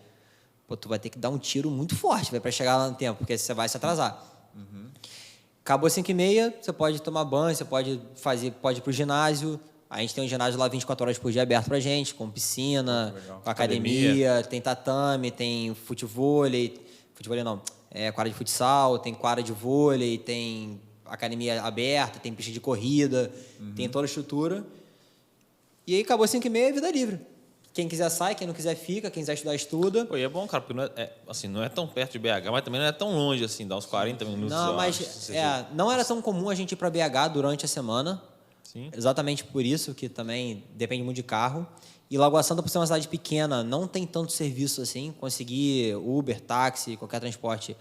tu vai ter que dar um tiro muito forte para chegar lá no tempo, porque você vai se atrasar. Acabou 5h30, você pode tomar banho, você pode ir para o ginásio. A gente tem um ginásio lá 24 horas por dia aberto pra gente, com piscina, com academia, tem tatame, tem futevôlei não, quadra de futsal, tem quadra de vôlei, tem academia aberta, tem pista de corrida, tem toda a estrutura. E aí acabou 5h30, vida livre. Quem quiser sai, quem não quiser fica, quem quiser estudar, estuda. Pô, e é bom, cara, porque não é tão perto de BH, mas também não é tão longe, assim, dá uns 40 minutos. Não, mas não era tão comum a gente ir para BH durante a semana. Sim. Exatamente por isso, que também depende muito de carro. E Lagoa Santa, por ser uma cidade pequena, não tem tanto serviço assim. Conseguir Uber, táxi, qualquer transporte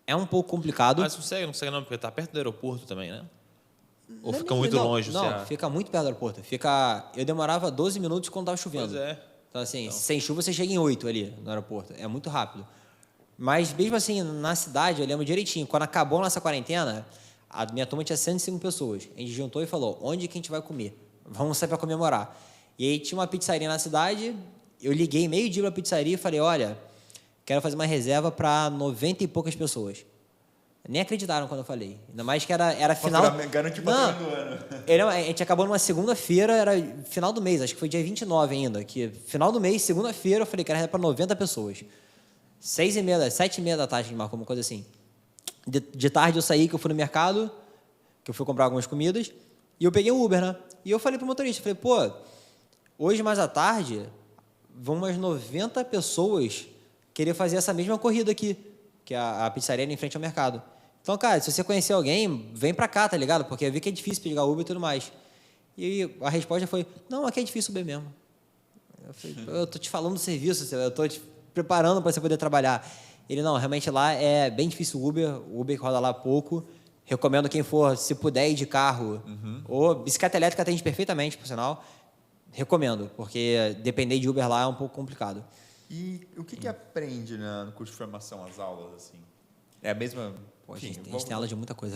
é um pouco complicado. Mas não consegue não, porque tá perto do aeroporto também, né? Ou fica muito longe? Não, fica muito perto do aeroporto. Eu demorava 12 minutos quando estava chovendo. Pois é. Então, assim, sem chuva você chega em 8 ali no aeroporto. É muito rápido. Mas, mesmo assim, na cidade, eu lembro direitinho. Quando acabou a nossa quarentena, a minha turma tinha 105 pessoas. A gente juntou e falou, onde que a gente vai comer? Vamos sair para comemorar. E aí tinha uma pizzaria na cidade, eu liguei meio-dia para a pizzaria e falei, olha, quero fazer uma reserva para 90 e poucas pessoas. Nem acreditaram quando eu falei. Ainda mais que era final... Garantiu para o ano. A gente acabou numa segunda-feira, era final do mês, acho que foi dia 29 ainda. Que final do mês, segunda-feira, eu falei, quero reservar para 90 pessoas. 6h30, 7h30 da tarde, a gente marcou uma coisa assim. De tarde eu saí, que eu fui no mercado, que eu fui comprar algumas comidas, e eu peguei um Uber, né? E eu falei pro motorista, falei, pô, hoje mais à tarde, vão umas 90 pessoas querer fazer essa mesma corrida aqui, que é a pizzaria ali em frente ao mercado. Então, cara, se você conhecer alguém, vem pra cá, tá ligado? Porque eu vi que é difícil pegar Uber e tudo mais. E a resposta foi, não, aqui é difícil Uber mesmo. Eu falei, eu tô te falando do serviço, eu tô te preparando para você poder trabalhar. Ele, não, realmente lá é bem difícil o Uber roda lá pouco. Recomendo quem for, se puder ir de carro, ou bicicleta elétrica atende perfeitamente, por sinal. Recomendo, porque depender de Uber lá é um pouco complicado. E o que aprende no curso de formação, as aulas, assim? É a mesma... Pô, a gente tem aula de muita coisa.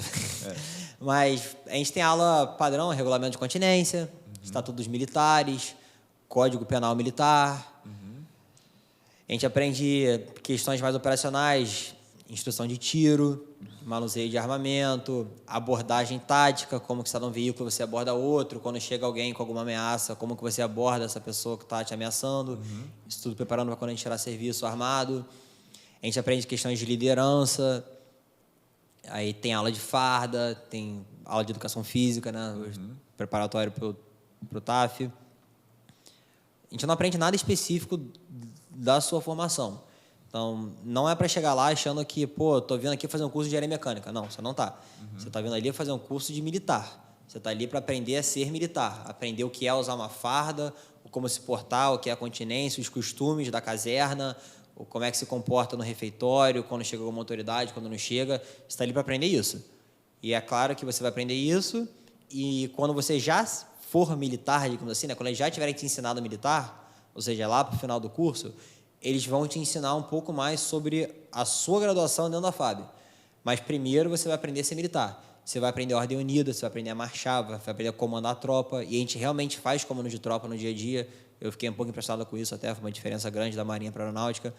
Mas a gente tem aula padrão, regulamento de continência, estatuto dos militares, código penal militar. A gente aprende questões mais operacionais, instrução de tiro, manuseio de armamento, abordagem tática, como que está num veículo você aborda outro, quando chega alguém com alguma ameaça, como que você aborda essa pessoa que está te ameaçando. Isso tudo preparando para quando a gente tirar serviço armado. A gente aprende questões de liderança, aí tem aula de farda, tem aula de educação física, né? Preparatório para o TAF. A gente não aprende nada específico da sua formação. Então, não é para chegar lá achando que, pô, tô vindo aqui fazer um curso de engenharia mecânica. Não, você não tá. Você está vindo ali fazer um curso de militar. Você está ali para aprender a ser militar, aprender o que é usar uma farda, como se portar, o que é a continência, os costumes da caserna, como é que se comporta no refeitório, quando chega alguma autoridade, quando não chega. Você está ali para aprender isso. E é claro que você vai aprender isso, e quando você já for militar, digamos assim, né, quando eles já tiverem te ensinado militar, ou seja, lá para o final do curso, eles vão te ensinar um pouco mais sobre a sua graduação dentro da FAB. Mas primeiro você vai aprender a ser militar. Você vai aprender a ordem unida, você vai aprender a marchar, vai aprender a comandar a tropa, e a gente realmente faz comando de tropa no dia a dia. Eu fiquei um pouco impressionado com isso até, foi uma diferença grande da Marinha para a Aeronáutica.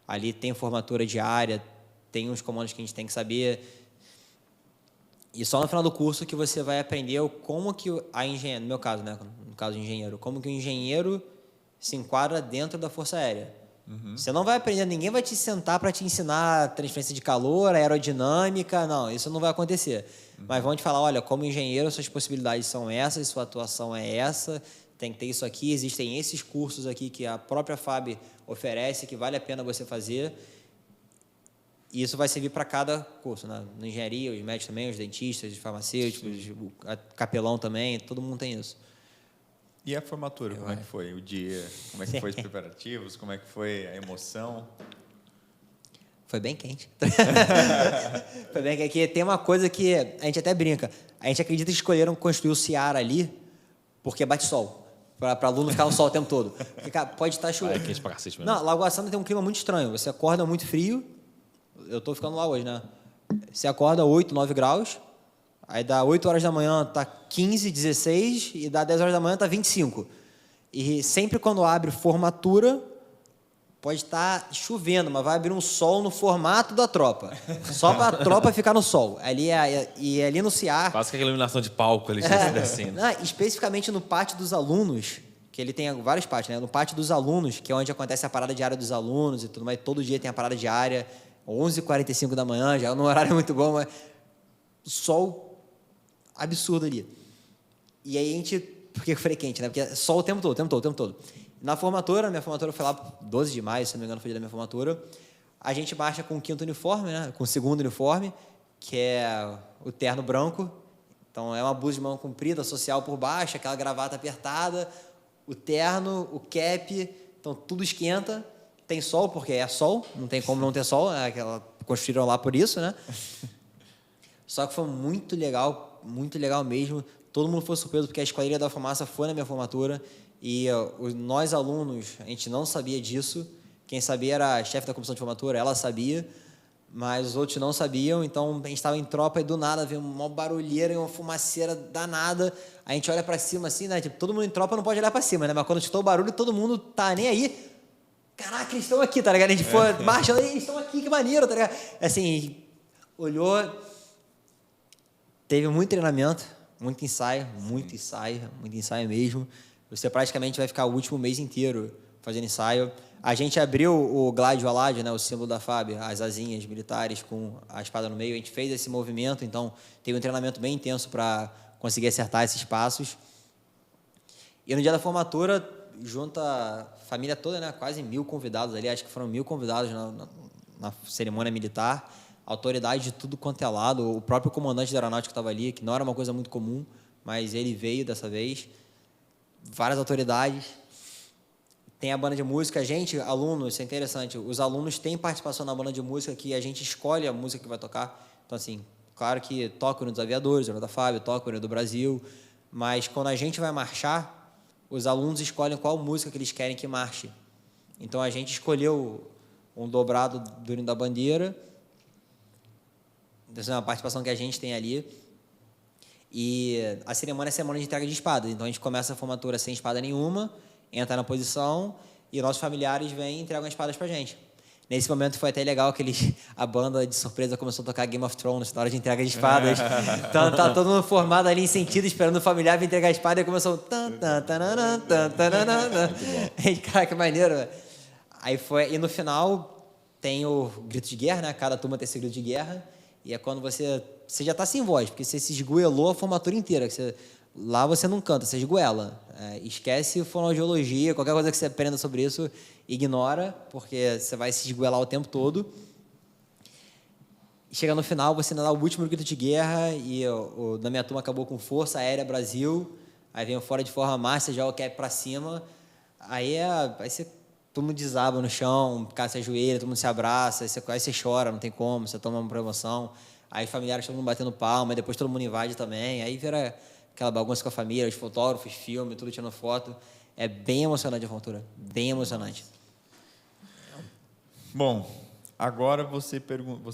Ali tem formatura diária, tem uns comandos que a gente tem que saber. E só no final do curso que você vai aprender como que a engenheiro, no meu caso, né, no caso de engenheiro, como que o engenheiro se enquadra dentro da Força Aérea. Você não vai aprender, ninguém vai te sentar para te ensinar transferência de calor, aerodinâmica, não, isso não vai acontecer. Mas vão te falar, olha, como engenheiro, suas possibilidades são essas, sua atuação é essa, tem que ter isso aqui, existem esses cursos aqui que a própria FAB oferece, que vale a pena você fazer. E isso vai servir para cada curso, né? Na engenharia, os médicos também, os dentistas, os farmacêuticos, o capelão também, todo mundo tem isso. E a formatura, como é que foi? O dia, como é que foi os preparativos, como é que foi a emoção? Foi bem quente. Foi bem quente. Aqui tem uma coisa que a gente até brinca. A gente acredita que escolheram construir o Ciara ali porque bate sol. Para aluno ficar no sol o tempo todo. Porque, cara, pode estar chovendo. É quente pra cacete mesmo. Não, Lagoa Santa tem um clima muito estranho. Você acorda muito frio. Eu estou ficando lá hoje, né? Você acorda 8, 9 graus. Aí dá 8 horas da manhã, tá 15, 16. E dá 10 horas da manhã, tá 25. E sempre quando abre formatura, pode estar chovendo, mas vai abrir um sol no formato da tropa. Só para a tropa ficar no sol. E ali no CIAR... Quase que aquela iluminação de palco ali descendo. Especificamente no pátio dos alunos, que ele tem vários pátios, né? No pátio dos alunos, que é onde acontece a parada diária dos alunos e tudo mais. Todo dia tem a parada diária, 11h45 da manhã, já é um horário muito bom, mas sol absurdo ali. E aí a gente... Por que eu falei quente, né? Porque é sol o tempo todo. Na formatura, minha formatura foi lá 12 de maio, se não me engano, foi o dia da minha formatura. A gente marcha com o 5º uniforme, né? Com o 2º uniforme, que é o terno branco. Então, é uma blusa de manga comprida, social por baixo, aquela gravata apertada, o terno, o cap. Então, tudo esquenta. Tem sol, porque é sol, não tem como não ter sol. Construíram lá por isso, né? Só que foi muito legal mesmo. Todo mundo foi surpreso, porque a Esquadrilha da Fumaça foi na minha formatura. E nós, alunos, a gente não sabia disso. Quem sabia era a chefe da comissão de formatura, ela sabia, mas os outros não sabiam. Então, a gente estava em tropa e do nada veio uma barulheira e uma fumaceira danada. A gente olha para cima assim, né? Tipo, todo mundo em tropa não pode olhar para cima, né? Mas quando escutou o barulho, todo mundo tá nem aí. Caraca, eles estão aqui, tá ligado? A gente foi marchando, eles estão aqui, que maneiro, tá ligado? Assim, olhou, teve muito treinamento, muito ensaio mesmo. Você praticamente vai ficar o último mês inteiro fazendo ensaio. A gente abriu o Gládio Aládio, né, o símbolo da FAB, as asinhas militares com a espada no meio. A gente fez esse movimento, então teve um treinamento bem intenso para conseguir acertar esses passos. E no dia da formatura, junta a família toda, né, quase 1.000 convidados ali, acho que foram 1.000 convidados na cerimônia militar. Autoridade de tudo quanto é lado. O próprio comandante da aeronáutica estava ali, que não era uma coisa muito comum, mas ele veio dessa vez. Várias autoridades. Tem a banda de música. A gente, alunos, isso é interessante, os alunos têm participação na banda de música, que a gente escolhe a música que vai tocar. Então, assim, claro que toca nos aviadores, o da FAB, toca no do Brasil, mas quando a gente vai marchar, os alunos escolhem qual música que eles querem que marche. Então, a gente escolheu um dobrado do hino da bandeira, essa é uma participação que a gente tem ali. E a cerimônia é a cerimônia de entrega de espada. Então, a gente começa a formatura sem espada nenhuma, entra na posição e nossos familiares vêm e entregam as espadas pra gente. Nesse momento foi até legal que a banda de surpresa começou a tocar Game of Thrones na hora de entrega de espadas. Então, tá todo mundo formado ali em sentido, esperando o familiar vir entregar a espada, e começou... Cara, que maneiro. Aí foi... E no final tem o grito de guerra, né? Cada turma tem esse grito de guerra. E é quando você já está sem voz, porque você se esgoelou a formatura inteira. Lá você não canta, você esgoela. Esquece fonoaudiologia, qualquer coisa que você aprenda sobre isso, ignora, porque você vai se esgoelar o tempo todo. Chega no final, você ainda dá o último grito de guerra, e da minha turma acabou com Força Aérea Brasil, aí vem o fora de forma massa, já o cap para cima, aí você... Todo mundo desaba no chão, o cara se ajoelha, todo mundo se abraça, aí você chora, não tem como, você toma uma promoção, aí familiares, todo mundo batendo palma, aí depois todo mundo invade também, aí vira aquela bagunça com a família, os fotógrafos, filme, tudo tirando foto. É bem emocionante a formatura, bem emocionante. Bom, agora você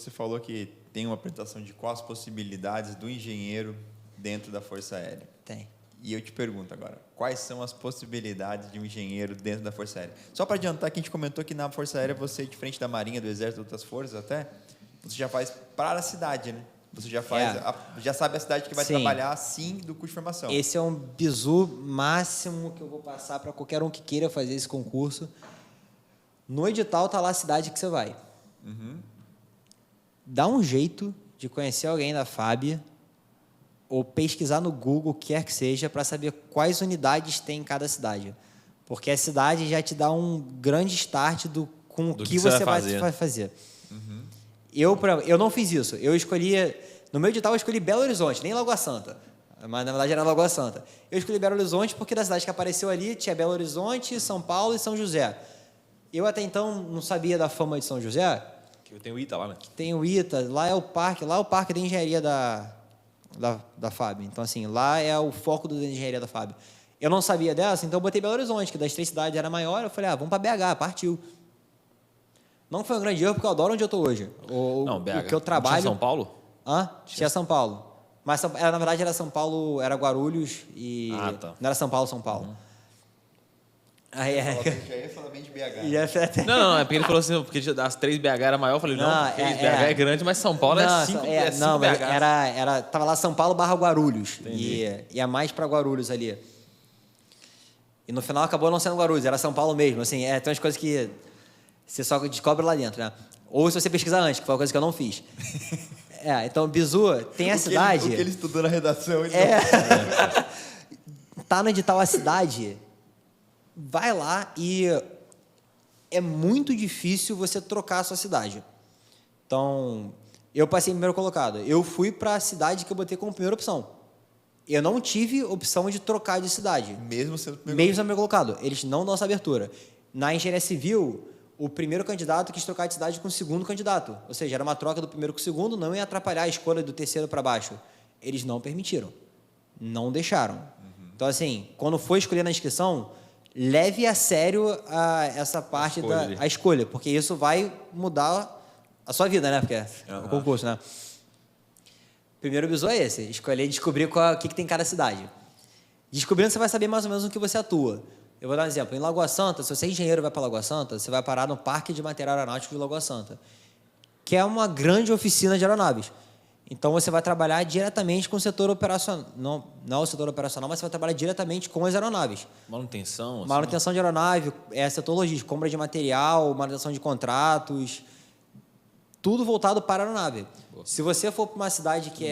falou que tem uma apresentação de quais as possibilidades do engenheiro dentro da Força Aérea. Tem. E eu te pergunto agora, quais são as possibilidades de um engenheiro dentro da Força Aérea? Só para adiantar que a gente comentou que na Força Aérea você, diferente da Marinha, do Exército, de outras forças até, você já faz para a cidade, né? Você já faz, já sabe a cidade que vai trabalhar assim do curso de formação. Esse é um bizu máximo que eu vou passar para qualquer um que queira fazer esse concurso. No edital tá lá a cidade que você vai. Dá um jeito de conhecer alguém da FAB ou pesquisar no Google, quer que seja, para saber quais unidades tem em cada cidade. Porque a cidade já te dá um grande start com o que você vai fazer. Eu não fiz isso. No meu edital eu escolhi Belo Horizonte, nem Lagoa Santa. Mas na verdade era Lagoa Santa. Eu escolhi Belo Horizonte porque da cidade que apareceu ali tinha Belo Horizonte, São Paulo e São José. Eu até então não sabia da fama de São José. Que tem o ITA lá, né? Tem o ITA, lá é o parque de engenharia da FAB. Então, assim, lá é o foco da engenharia da FAB. Eu não sabia dessa, então eu botei Belo Horizonte, que das 3 cidades era maior. Eu falei, vamos para BH, partiu. Não foi um grande erro, porque eu adoro onde eu estou hoje. Não, BH. O que eu trabalho... Tinha São Paulo? Tinha São Paulo. Mas, na verdade, era São Paulo, era Guarulhos e... Tá. Não era São Paulo. Aí, Já ia falar bem de BH. Não, é porque ele falou assim, porque das 3 BH era maior, eu falei, porque BH é grande, mas São Paulo é 5 BH. Tava lá São Paulo / Guarulhos. E é mais para Guarulhos ali. E no final acabou não sendo Guarulhos, era São Paulo mesmo. Assim, tem umas coisas que você só descobre lá dentro, né? Ou se você pesquisar antes, que foi uma coisa que eu não fiz. Então, Bizu tem a cidade... O que ele estudou na redação... Tá no edital a cidade... Vai lá e é muito difícil você trocar a sua cidade. Então, eu passei em primeiro colocado. Eu fui para a cidade que eu botei como primeira opção. Eu não tive opção de trocar de cidade. Mesmo sendo primeiro colocado. Eles não dão essa abertura. Na engenharia civil, o primeiro candidato quis trocar de cidade com o segundo candidato. Ou seja, era uma troca do primeiro com o segundo, não ia atrapalhar a escolha do terceiro para baixo. Eles não permitiram. Não deixaram. Então, assim, quando for escolher na inscrição... Leve a sério essa parte da escolha, porque isso vai mudar a sua vida, né? Porque é o concurso, né? Primeiro bizu é esse, escolher e descobrir o que tem em cada cidade. Descobrindo, você vai saber mais ou menos no que você atua. Eu vou dar um exemplo. Em Lagoa Santa, se você é engenheiro e vai para Lagoa Santa, você vai parar no Parque de Material Aeronáutico de Lagoa Santa, que é uma grande oficina de aeronaves. Então, você vai trabalhar diretamente com o setor operacional. Não o setor operacional, mas você vai trabalhar diretamente com as aeronaves. Manutenção? Assim, manutenção de aeronave, setor logístico, compra de material, manutenção de contratos, tudo voltado para a aeronave. Boa. Se você for para uma cidade que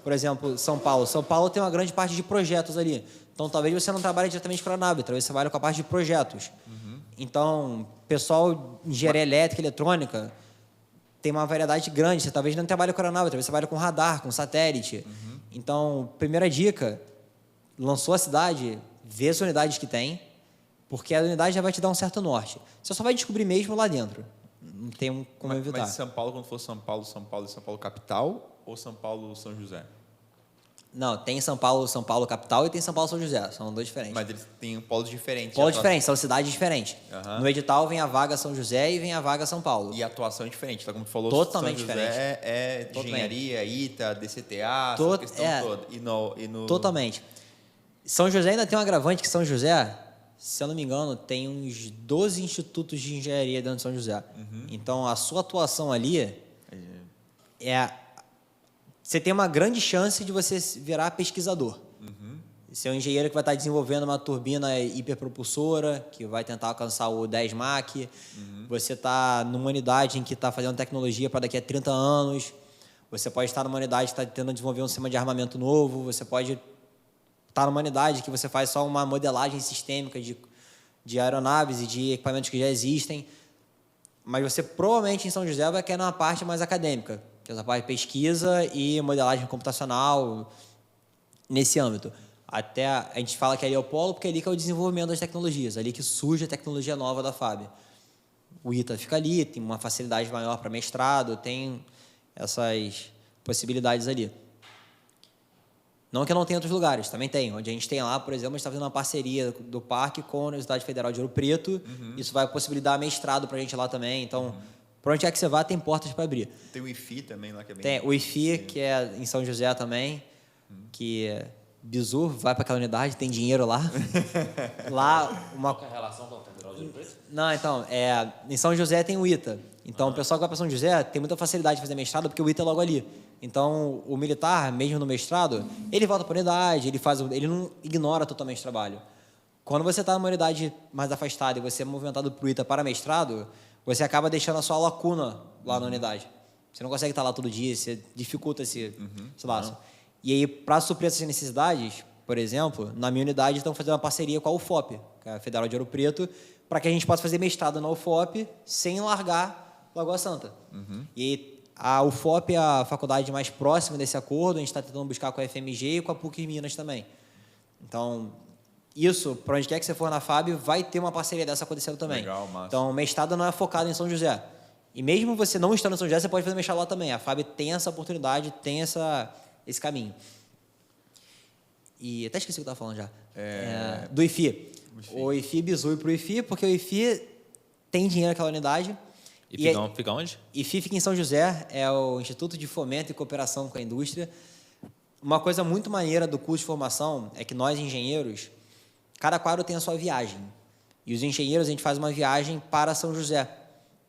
por exemplo, São Paulo. São Paulo tem uma grande parte de projetos ali. Então, talvez você não trabalhe diretamente com a aeronave, talvez você trabalhe com a parte de projetos. Então, pessoal, engenharia elétrica, eletrônica... Tem uma variedade grande. Você talvez não trabalhe com aeronave, talvez você trabalhe com radar, com satélite. Então, primeira dica, lançou a cidade, vê as unidades que tem, porque a unidade já vai te dar um certo norte. Você só vai descobrir mesmo lá dentro. Não tem como evitar. Mas São Paulo, quando for São Paulo e São Paulo capital, ou São Paulo São José? Não, tem São Paulo capital e tem São Paulo São José. São dois diferentes. Mas eles têm polos diferentes. Polos diferentes, são cidades diferentes. No edital vem a vaga São José e vem a vaga São Paulo. E a atuação é diferente, tá? Como tu falou, totalmente São José diferente. É engenharia, ITA, DCTA, essa questão toda. Totalmente. São José ainda tem um agravante que São José, se eu não me engano, tem uns 12 institutos de engenharia dentro de São José. Então, a sua atuação ali você tem uma grande chance de você virar pesquisador. Você é um engenheiro que vai estar desenvolvendo uma turbina hiperpropulsora, que vai tentar alcançar o 10 Mach. Você está numa unidade em que está fazendo tecnologia para daqui a 30 anos. Você pode estar numa unidade que está tentando desenvolver um sistema de armamento novo. Você pode estar numa unidade que você faz só uma modelagem sistêmica de aeronaves e de equipamentos que já existem. Mas você provavelmente em São José vai querer uma parte mais acadêmica, que é essa parte de pesquisa e modelagem computacional nesse âmbito. Até a gente fala que ali é o polo, porque é ali que é o desenvolvimento das tecnologias, ali que surge a tecnologia nova da FAB. O ITA fica ali, tem uma facilidade maior para mestrado, tem essas possibilidades ali. Não que eu não tenha outros lugares, também tem. Onde a gente tem lá, por exemplo, a gente está fazendo uma parceria do parque com a Universidade Federal de Ouro Preto. Isso vai possibilitar mestrado para a gente lá também. Então, para onde é que você vá, tem portas para abrir. Tem o IFI também lá que é bem... Tem o IFI, que é em São José também, que Bizu vai para aquela unidade, tem dinheiro lá. Lá, uma... Qual é a relação com a Federal de Ouro Preto? Não, então, em São José tem o ITA. Então, o pessoal que vai para São José tem muita facilidade de fazer mestrado, porque o ITA é logo ali. Então, o militar, mesmo no mestrado, ele volta para a unidade, ele não ignora totalmente o trabalho. quando você está numa unidade mais afastada e você é movimentado para o ITA para mestrado, você acaba deixando a sua lacuna lá na unidade. Você não consegue estar lá todo dia, você dificulta esse laço. E aí, para suprir essas necessidades, por exemplo, na minha unidade estão fazendo uma parceria com a UFOP, que é a Federal de Ouro Preto, para que a gente possa fazer mestrado na UFOP sem largar Lagoa Santa. E a UFOP é a faculdade mais próxima desse acordo, a gente está tentando buscar com a FMG e com a PUC Minas também. Então, isso, para onde quer que você for na FAB, vai ter uma parceria dessa acontecendo também. Legal, massa. Então, o mestrado não é focado em São José. E mesmo você não estando em São José, você pode fazer mestrado lá também. A FAB tem essa oportunidade, tem esse caminho. E até esqueci o que eu estava falando já. Do IFI. O IFI bisui para o IFI, porque o IFI tem dinheiro naquela unidade. E fica onde? IFI fica em São José, é o Instituto de Fomento e Cooperação com a Indústria. Uma coisa muito maneira do curso de formação é que nós, engenheiros, cada quadro tem a sua viagem. E os engenheiros, a gente faz uma viagem para São José,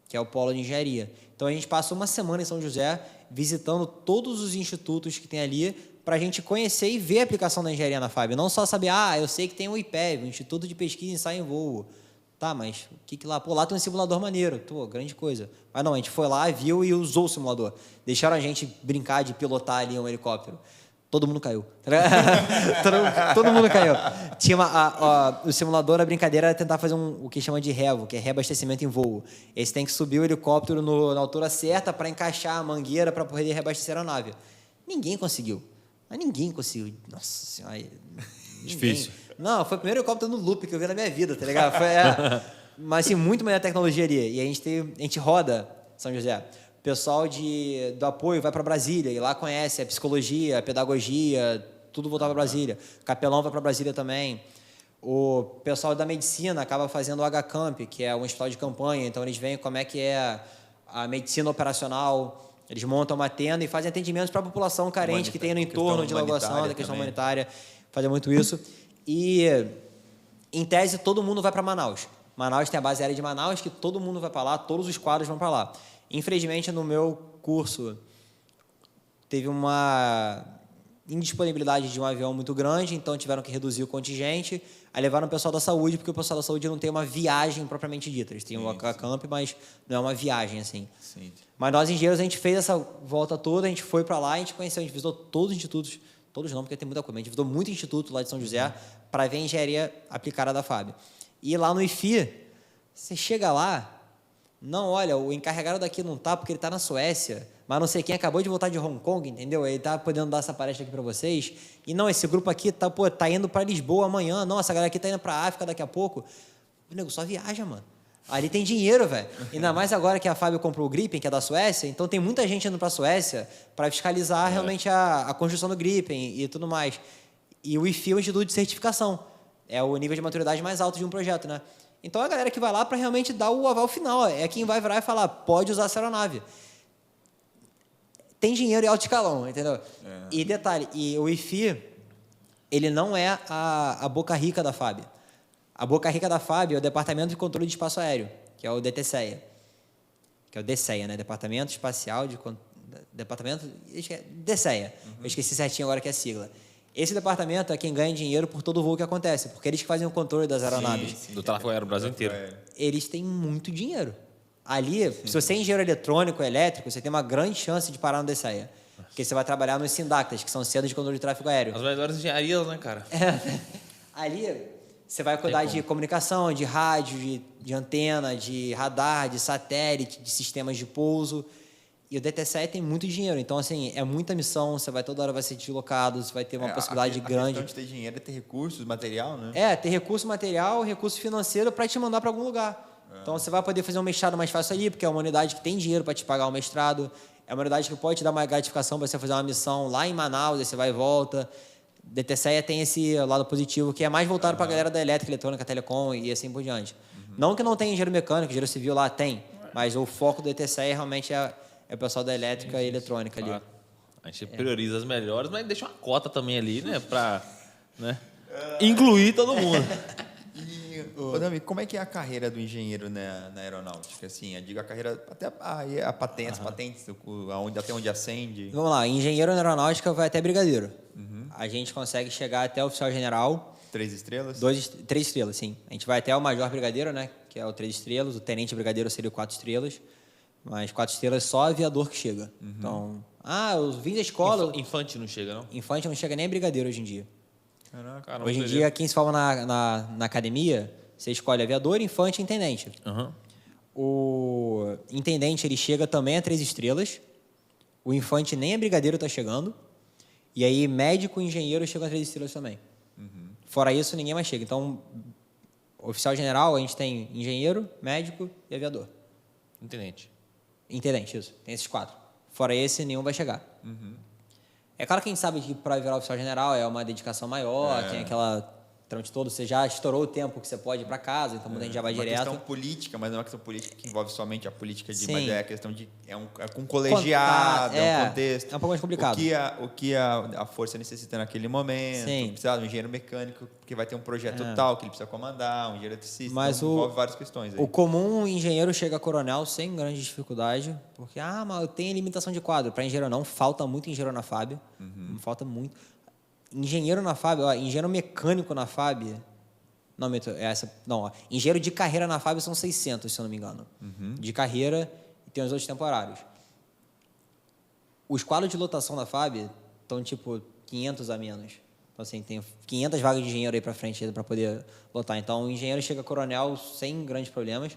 que é o polo de engenharia. Então, a gente passa uma semana em São José, visitando todos os institutos que tem ali, para a gente conhecer e ver a aplicação da engenharia na FAB. Não só saber, eu sei que tem o IPEV, o Instituto de Pesquisa e Ensaio em Voo. Tá, mas o que lá? Pô, lá tem um simulador maneiro. Pô, grande coisa. Mas não, a gente foi lá, viu e usou o simulador. Deixaram a gente brincar de pilotar ali um helicóptero. Todo mundo caiu. Todo mundo caiu. Tinha o simulador, a brincadeira era tentar fazer o que chama de revo, que é reabastecimento em voo. Eles têm que subir o helicóptero na altura certa para encaixar a mangueira para poder reabastecer a nave. Ninguém conseguiu. Mas ninguém conseguiu. Nossa Senhora. Difícil. Não, foi o primeiro helicóptero no loop que eu vi na minha vida, tá ligado? Mas assim, muito melhor tecnologia ali. E a gente roda São José. O pessoal do apoio vai para Brasília e lá conhece a psicologia, a pedagogia, tudo voltava para Brasília. O capelão vai para Brasília também. O pessoal da medicina acaba fazendo o HCamp, que é um hospital de campanha. Então, eles veem como é que é a medicina operacional. Eles montam uma tenda e fazem atendimentos para a população carente que tem no entorno de Lagoa Santa, questão humanitária. Fazem muito isso. E, em tese, todo mundo vai para Manaus. Manaus tem a base aérea de Manaus, que todo mundo vai para lá, todos os quadros vão para lá. Infelizmente, no meu curso, teve uma indisponibilidade de um avião muito grande, então tiveram que reduzir o contingente. Aí levaram o pessoal da saúde, porque o pessoal da saúde não tem uma viagem propriamente dita. Eles têm um camp, mas não é uma viagem, assim. Sim. Mas nós, engenheiros, a gente fez essa volta toda, a gente foi para lá, a gente conheceu, a gente visitou todos os institutos, todos não, porque tem muita coisa, a gente visitou muito instituto lá de São José para ver a engenharia aplicada da FAB. E lá no IFI, você chega lá, não, olha, o encarregado daqui não tá porque ele está na Suécia, mas não sei quem acabou de voltar de Hong Kong, entendeu? Ele tá podendo dar essa palestra aqui para vocês. E não, esse grupo aqui tá indo para Lisboa amanhã. Não, essa galera aqui tá indo para África daqui a pouco. O nego só viaja, mano. Ali tem dinheiro, velho. Ainda mais agora que a Fábio comprou o Gripen, que é da Suécia. Então tem muita gente indo para a Suécia para fiscalizar realmente a construção do Gripen e tudo mais. E o IFI é o Instituto de Certificação. É o nível de maturidade mais alto de um projeto, né? Então, a galera que vai lá para realmente dar o aval final é quem vai virar e falar, pode usar essa aeronave. Tem dinheiro em alto escalão, entendeu? E detalhe, o IFI, ele não é a boca rica da FAB. A boca rica da FAB é o Departamento de Controle de Espaço Aéreo, que é o DTCEA. Que é o DCEA, né? Departamento Espacial de... DCEA. Eu esqueci certinho agora que é a sigla. Esse departamento é quem ganha dinheiro por todo o voo que acontece, porque eles que fazem o controle das aeronaves. Sim. Do tráfego aéreo no Brasil inteiro. Eles têm muito dinheiro. Ali, se você é engenheiro eletrônico, elétrico, você tem uma grande chance de parar no DCEA. Porque você vai trabalhar nos SINDACTAs, que são centros de controle de tráfego aéreo. As melhores engenharias, né, cara? Ali, você vai cuidar de comunicação, de rádio, de antena, de radar, de satélite, de sistemas de pouso. E o DTCE tem muito dinheiro, então, assim, é muita missão, você vai toda hora vai ser deslocado, você vai ter uma possibilidade grande. A questão de ter dinheiro é ter recursos, material, né? Ter recurso material, recurso financeiro para te mandar para algum lugar. Então, você vai poder fazer um mestrado mais fácil ali, porque é uma unidade que tem dinheiro para te pagar o mestrado, é uma unidade que pode te dar uma gratificação para você fazer uma missão lá em Manaus, aí você vai e volta. DTCE tem esse lado positivo, que é mais voltado para a galera da elétrica, eletrônica, telecom e assim por diante. Não que não tenha engenheiro mecânico, engenheiro civil lá tem, mas o foco do DTCE realmente é o pessoal da elétrica e eletrônica ali. A gente prioriza as melhores, mas deixa uma cota também ali, né? Para incluir todo mundo. E, Dami, como é que é a carreira do engenheiro na aeronáutica? Assim, eu digo a carreira, até as patentes, até onde Vamos lá, engenheiro na aeronáutica vai até brigadeiro. A gente consegue chegar até oficial general. 3 estrelas? 3 estrelas, sim. A gente vai até o Major Brigadeiro, né? Que é o 3 estrelas. O Tenente Brigadeiro seria o 4 estrelas. Mas 4 estrelas só aviador que chega. Então, eu vim da escola... Infante não chega, não? Infante não chega nem a brigadeiro hoje em dia. Caraca. Caramba, Hoje em dia, quem se forma na academia, você escolhe aviador, infante e intendente. Aham. O intendente, ele chega também a 3 estrelas. O infante nem a brigadeiro está chegando. E aí, médico e engenheiro chegam a 3 estrelas também. Fora isso, ninguém mais chega. Então, oficial general, a gente tem engenheiro, médico e aviador. Intendente. Intendente, isso. Tem esses 4. Fora esse, nenhum vai chegar. É claro que a gente sabe que para virar oficial general é uma dedicação maior, tem aquela trâmite todo, você já estourou o tempo que você pode ir para casa, então muita gente já vai direto. É uma questão política, mas não é uma questão política que envolve somente a política Sim. mas é a questão de... É com colegiado, é um contexto. É um pouco mais complicado. O que a força necessita naquele momento. Sim. Precisa de um engenheiro mecânico, porque vai ter um projeto tal que ele precisa comandar, um engenheiro eletricista, Mas então envolve várias questões aí. O comum engenheiro chega a coronel sem grande dificuldade, porque, mas eu tenho limitação de quadro. Para engenheiro não, falta muito engenheiro na FAB, falta muito. Engenheiro na FAB, engenheiro mecânico na FAB... engenheiro de carreira na FAB são 600, se eu não me engano. De carreira e tem os outros temporários. Os quadros de lotação da FAB estão, 500 a menos. Então, assim, tem 500 vagas de engenheiro aí para frente para poder lotar. Então, o engenheiro chega a coronel sem grandes problemas.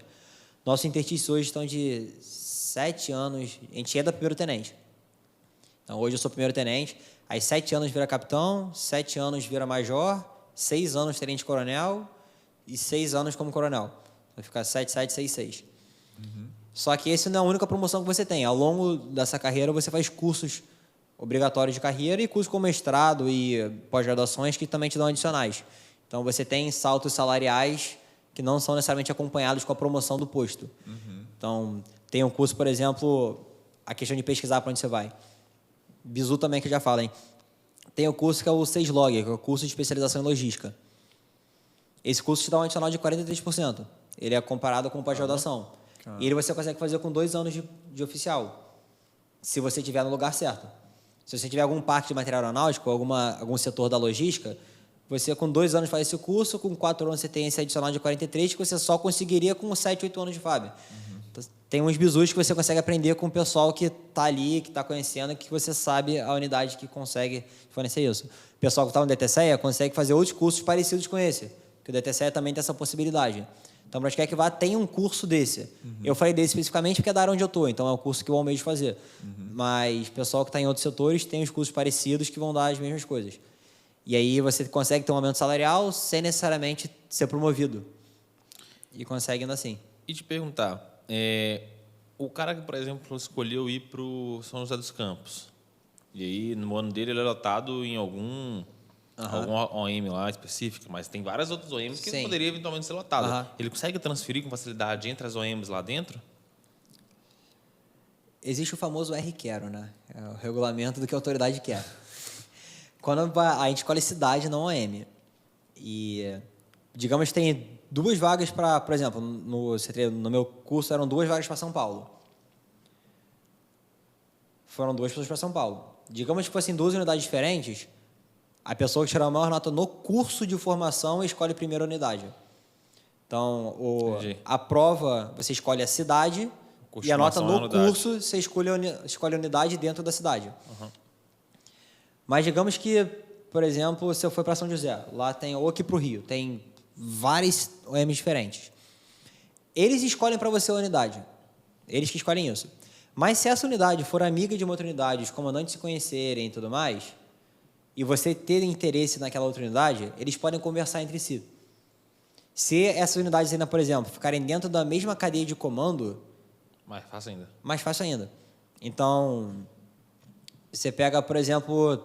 Nossos intertícios hoje estão de 7 anos. A gente é da primeiro tenente. Então, hoje eu sou primeiro tenente. Aí, 7 anos vira capitão, 7 anos vira major, 6 anos tenente-coronel e 6 anos como coronel. Vai ficar 7, 7, 6, 6. Só que esse não é a única promoção que você tem. Ao longo dessa carreira, você faz cursos obrigatórios de carreira e cursos com mestrado e pós-graduações que também te dão adicionais. Então, você tem saltos salariais que não são necessariamente acompanhados com a promoção do posto. Então, tem um curso, por exemplo, a questão de pesquisar para onde você vai. Bizu também, que já fala, hein? Tem o curso que é o 6log, que é o curso de especialização em logística. Esse curso te dá um adicional de 43%. Ele é comparado com o pós-graduação. E ele você consegue fazer com 2 anos de oficial, se você estiver no lugar certo. Se você tiver algum parque de material aeronáutico, algum setor da logística, você com 2 anos faz esse curso, com 4 anos você tem esse adicional de 43, que você só conseguiria com 7, 8 anos de FAB. Então, tem uns bizus que você consegue aprender com o pessoal que está ali, que está conhecendo, que você sabe a unidade que consegue fornecer isso. O pessoal que está no DTCEA consegue fazer outros cursos parecidos com esse, porque o DTCEA também tem essa possibilidade. Então, para quem quer que vá, tem um curso desse. Eu falei desse especificamente porque é da área onde eu estou, então é um curso que eu almejo fazer. Mas o pessoal que está em outros setores tem os cursos parecidos que vão dar as mesmas coisas. E aí você consegue ter um aumento salarial sem necessariamente ser promovido. E consegue ainda assim. E te perguntar, o cara que, por exemplo, escolheu ir para o São José dos Campos, e aí no ano dele ele é lotado em algum OM lá específico, mas tem várias outras OMs que Sim. poderia eventualmente ser lotado. Ele consegue transferir com facilidade entre as OMs lá dentro? Existe o famoso R-Quero, né? É o regulamento do que a autoridade quer. Quando a gente escolhe cidade, não OM. E, digamos que tem 2 vagas para, por exemplo, no meu curso eram 2 vagas para São Paulo. Foram 2 pessoas para São Paulo. Digamos que fossem 2 unidades diferentes, a pessoa que tirar a maior nota no curso de formação escolhe a primeira unidade. Então, a prova, você escolhe a cidade e a nota no curso, você escolhe a unidade dentro da cidade. Mas digamos que, por exemplo, se eu for para São José, lá tem, ou aqui para o Rio, tem vários OMs diferentes. Eles escolhem para você a unidade. Eles que escolhem isso. Mas se essa unidade for amiga de uma outra unidade, os comandantes se conhecerem e tudo mais, e você ter interesse naquela outra unidade, eles podem conversar entre si. Se essas unidades ainda, por exemplo, ficarem dentro da mesma cadeia de comando... Mais fácil ainda. Mais fácil ainda. Então, você pega, por exemplo,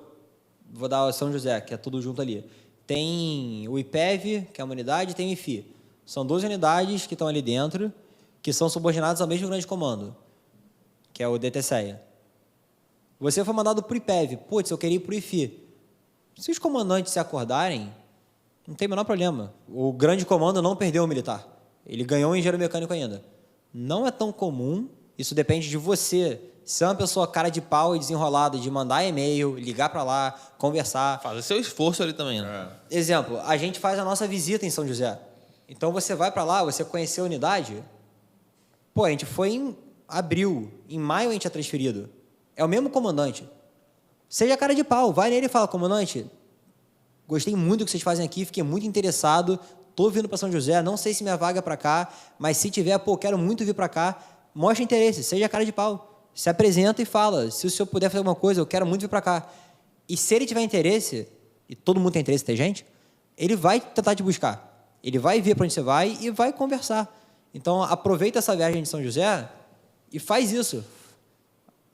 vou dar o São José, que é tudo junto ali. Tem o IPEV, que é uma unidade, e tem o IFI. São 2 unidades que estão ali dentro, que são subordinadas ao mesmo grande comando, que é o DTCEA. Você foi mandado para o IPEV. Putz, eu queria ir para o IFI. Se os comandantes se acordarem, não tem o menor problema. O grande comando não perdeu o militar. Ele ganhou um engenheiro mecânico ainda. Não é tão comum, isso depende de você ser uma pessoa cara de pau e desenrolada de mandar e-mail, ligar para lá, conversar. Fazer seu esforço ali também, né? Exemplo, a gente faz a nossa visita em São José. Então, você vai para lá, você conheceu a unidade. Pô, a gente foi em abril. Em maio, a gente é transferido. É o mesmo comandante. Seja cara de pau. Vai nele e fala, comandante, gostei muito do que vocês fazem aqui, fiquei muito interessado, tô vindo para São José, não sei se minha vaga é para cá, mas se tiver, pô, quero muito vir para cá. Mostra interesse, seja cara de pau. Se apresenta e fala, se o senhor puder fazer alguma coisa, eu quero muito vir para cá. E se ele tiver interesse, e todo mundo tem interesse, tem gente, ele vai tentar te buscar. Ele vai ver para onde você vai e vai conversar. Então, aproveita essa viagem de São José e faz isso.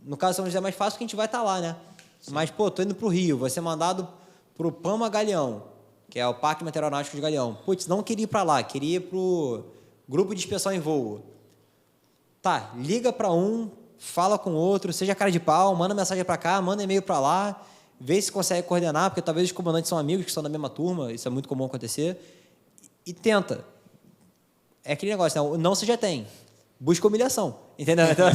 No caso de São José é mais fácil porque a gente vai estar lá, né? Sim. Mas, pô, tô indo para o Rio, vou ser mandado para o Pama Galeão, que é o Parque Meteorológico de Galeão. Putz, não queria ir para lá, queria ir para o Grupo de Inspeção em Voo. Tá, liga para um, fala com o outro, seja cara de pau, manda mensagem para cá, manda e-mail para lá, vê se consegue coordenar, porque talvez os comandantes são amigos que estão na mesma turma, isso é muito comum acontecer. E tenta. É aquele negócio, né? Não você já tem. Busca humilhação. Entendeu? Então,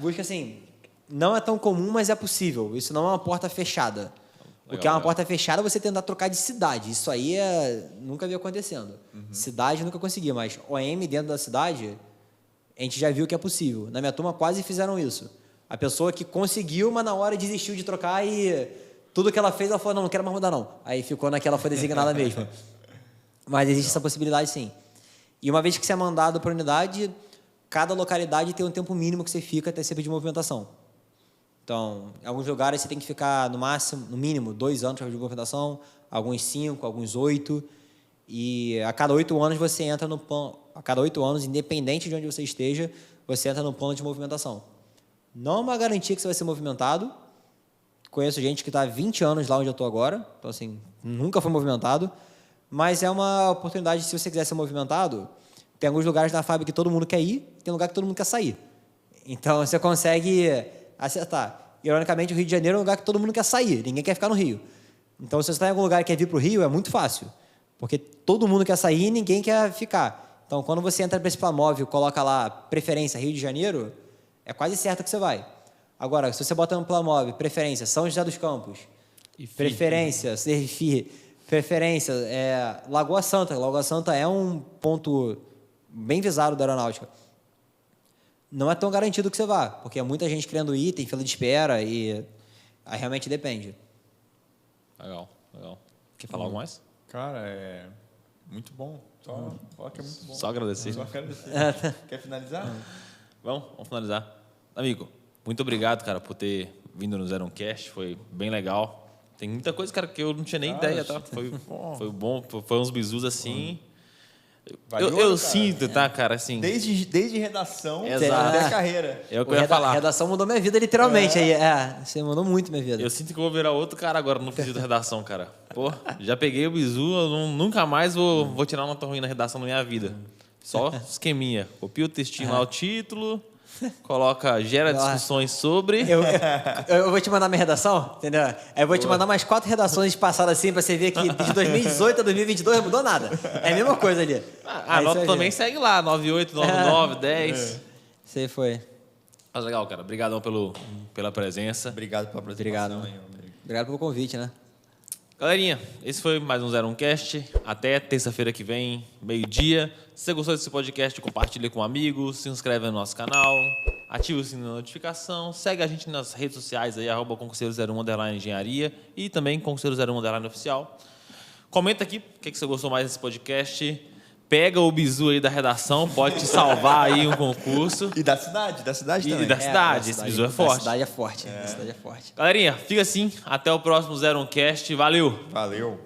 busca assim. Não é tão comum, mas é possível. Isso não é uma porta fechada. O que é uma porta fechada é você tentar trocar de cidade. Isso aí nunca vi acontecendo. Cidade nunca consegui, mas OM dentro da cidade, a gente já viu que é possível. Na minha turma quase fizeram isso. A pessoa que conseguiu, mas na hora desistiu de trocar e tudo que ela fez, ela falou, não quero mais mudar não. Aí ficou naquela, foi designada mesmo. Mas existe essa possibilidade, sim. E uma vez que você é mandado para a unidade, cada localidade tem um tempo mínimo que você fica até ser de movimentação. Então, em alguns lugares você tem que ficar no mínimo 2 anos para de movimentação, alguns 5, alguns 8. E a cada 8 anos você entra no plano. A cada 8 anos, independente de onde você esteja, você entra no plano de movimentação. Não é uma garantia que você vai ser movimentado. Conheço gente que está há 20 anos lá onde eu estou agora, então assim, nunca foi movimentado, mas é uma oportunidade, se você quiser ser movimentado, tem alguns lugares na FAB que todo mundo quer ir, tem lugar que todo mundo quer sair. Então você consegue acertar. Ironicamente, o Rio de Janeiro é um lugar que todo mundo quer sair, ninguém quer ficar no Rio. Então, se você está em algum lugar e quer vir para o Rio, é muito fácil, porque todo mundo quer sair e ninguém quer ficar. Então, quando você entra para esse Planmóvel e coloca lá preferência Rio de Janeiro, é quase certo que você vai. Agora, se você bota no Planmóvel, preferência São José dos Campos, preferência Sergipe, preferência Lagoa Santa. Lagoa Santa é um ponto bem visado da aeronáutica. Não é tão garantido que você vá, porque é muita gente querendo ir, tem fila de espera e aí realmente depende. Legal, legal. Quer falar algo mais? Cara, é muito bom. Fala que é muito bom. Só agradecer. Só agradecer. Quer finalizar? Vamos finalizar. Amigo, muito obrigado, cara, por ter vindo no Zero Cast. Foi bem legal. Tem muita coisa, cara, que eu não tinha nem ideia, tá? Foi bom. Foi uns bizus assim. Eu sinto, tá, cara, assim... Desde redação até a carreira. É o que eu ia falar. A redação mudou minha vida, literalmente. Você mudou muito minha vida. Eu sinto que eu vou virar outro cara agora no quesito da redação, cara. Pô, já peguei o bizu, nunca mais vou tirar uma nota ruim na redação na minha vida. Só esqueminha. Copia o textinho lá, o título... gera discussões sobre... Eu vou te mandar minha redação, entendeu? Aí eu vou te mandar mais 4 redações passadas assim, pra você ver que de 2018 a 2022 não mudou nada. É a mesma coisa ali. A nota também segue lá, 98, 99, 10. Isso aí foi. Mas legal, cara. Obrigadão pela presença. Obrigado pela apresentação. Obrigado pelo convite, né? Galerinha, esse foi mais um Zero Cast. Até terça-feira que vem, meio-dia. Se você gostou desse podcast, compartilhe com amigos, se inscreve no nosso canal, ativa o sininho da notificação, segue a gente nas redes sociais aí, @concurseiro01_engenharia e também concurseiro01_oficial. Comenta aqui o que você gostou mais desse podcast. Pega o bizu aí da redação, pode te salvar aí um concurso. E da cidade também. E da cidade, esse bizu é forte. A cidade é forte. A cidade é forte. Galerinha, fica assim. Até o próximo Zero Cast. Valeu! Valeu!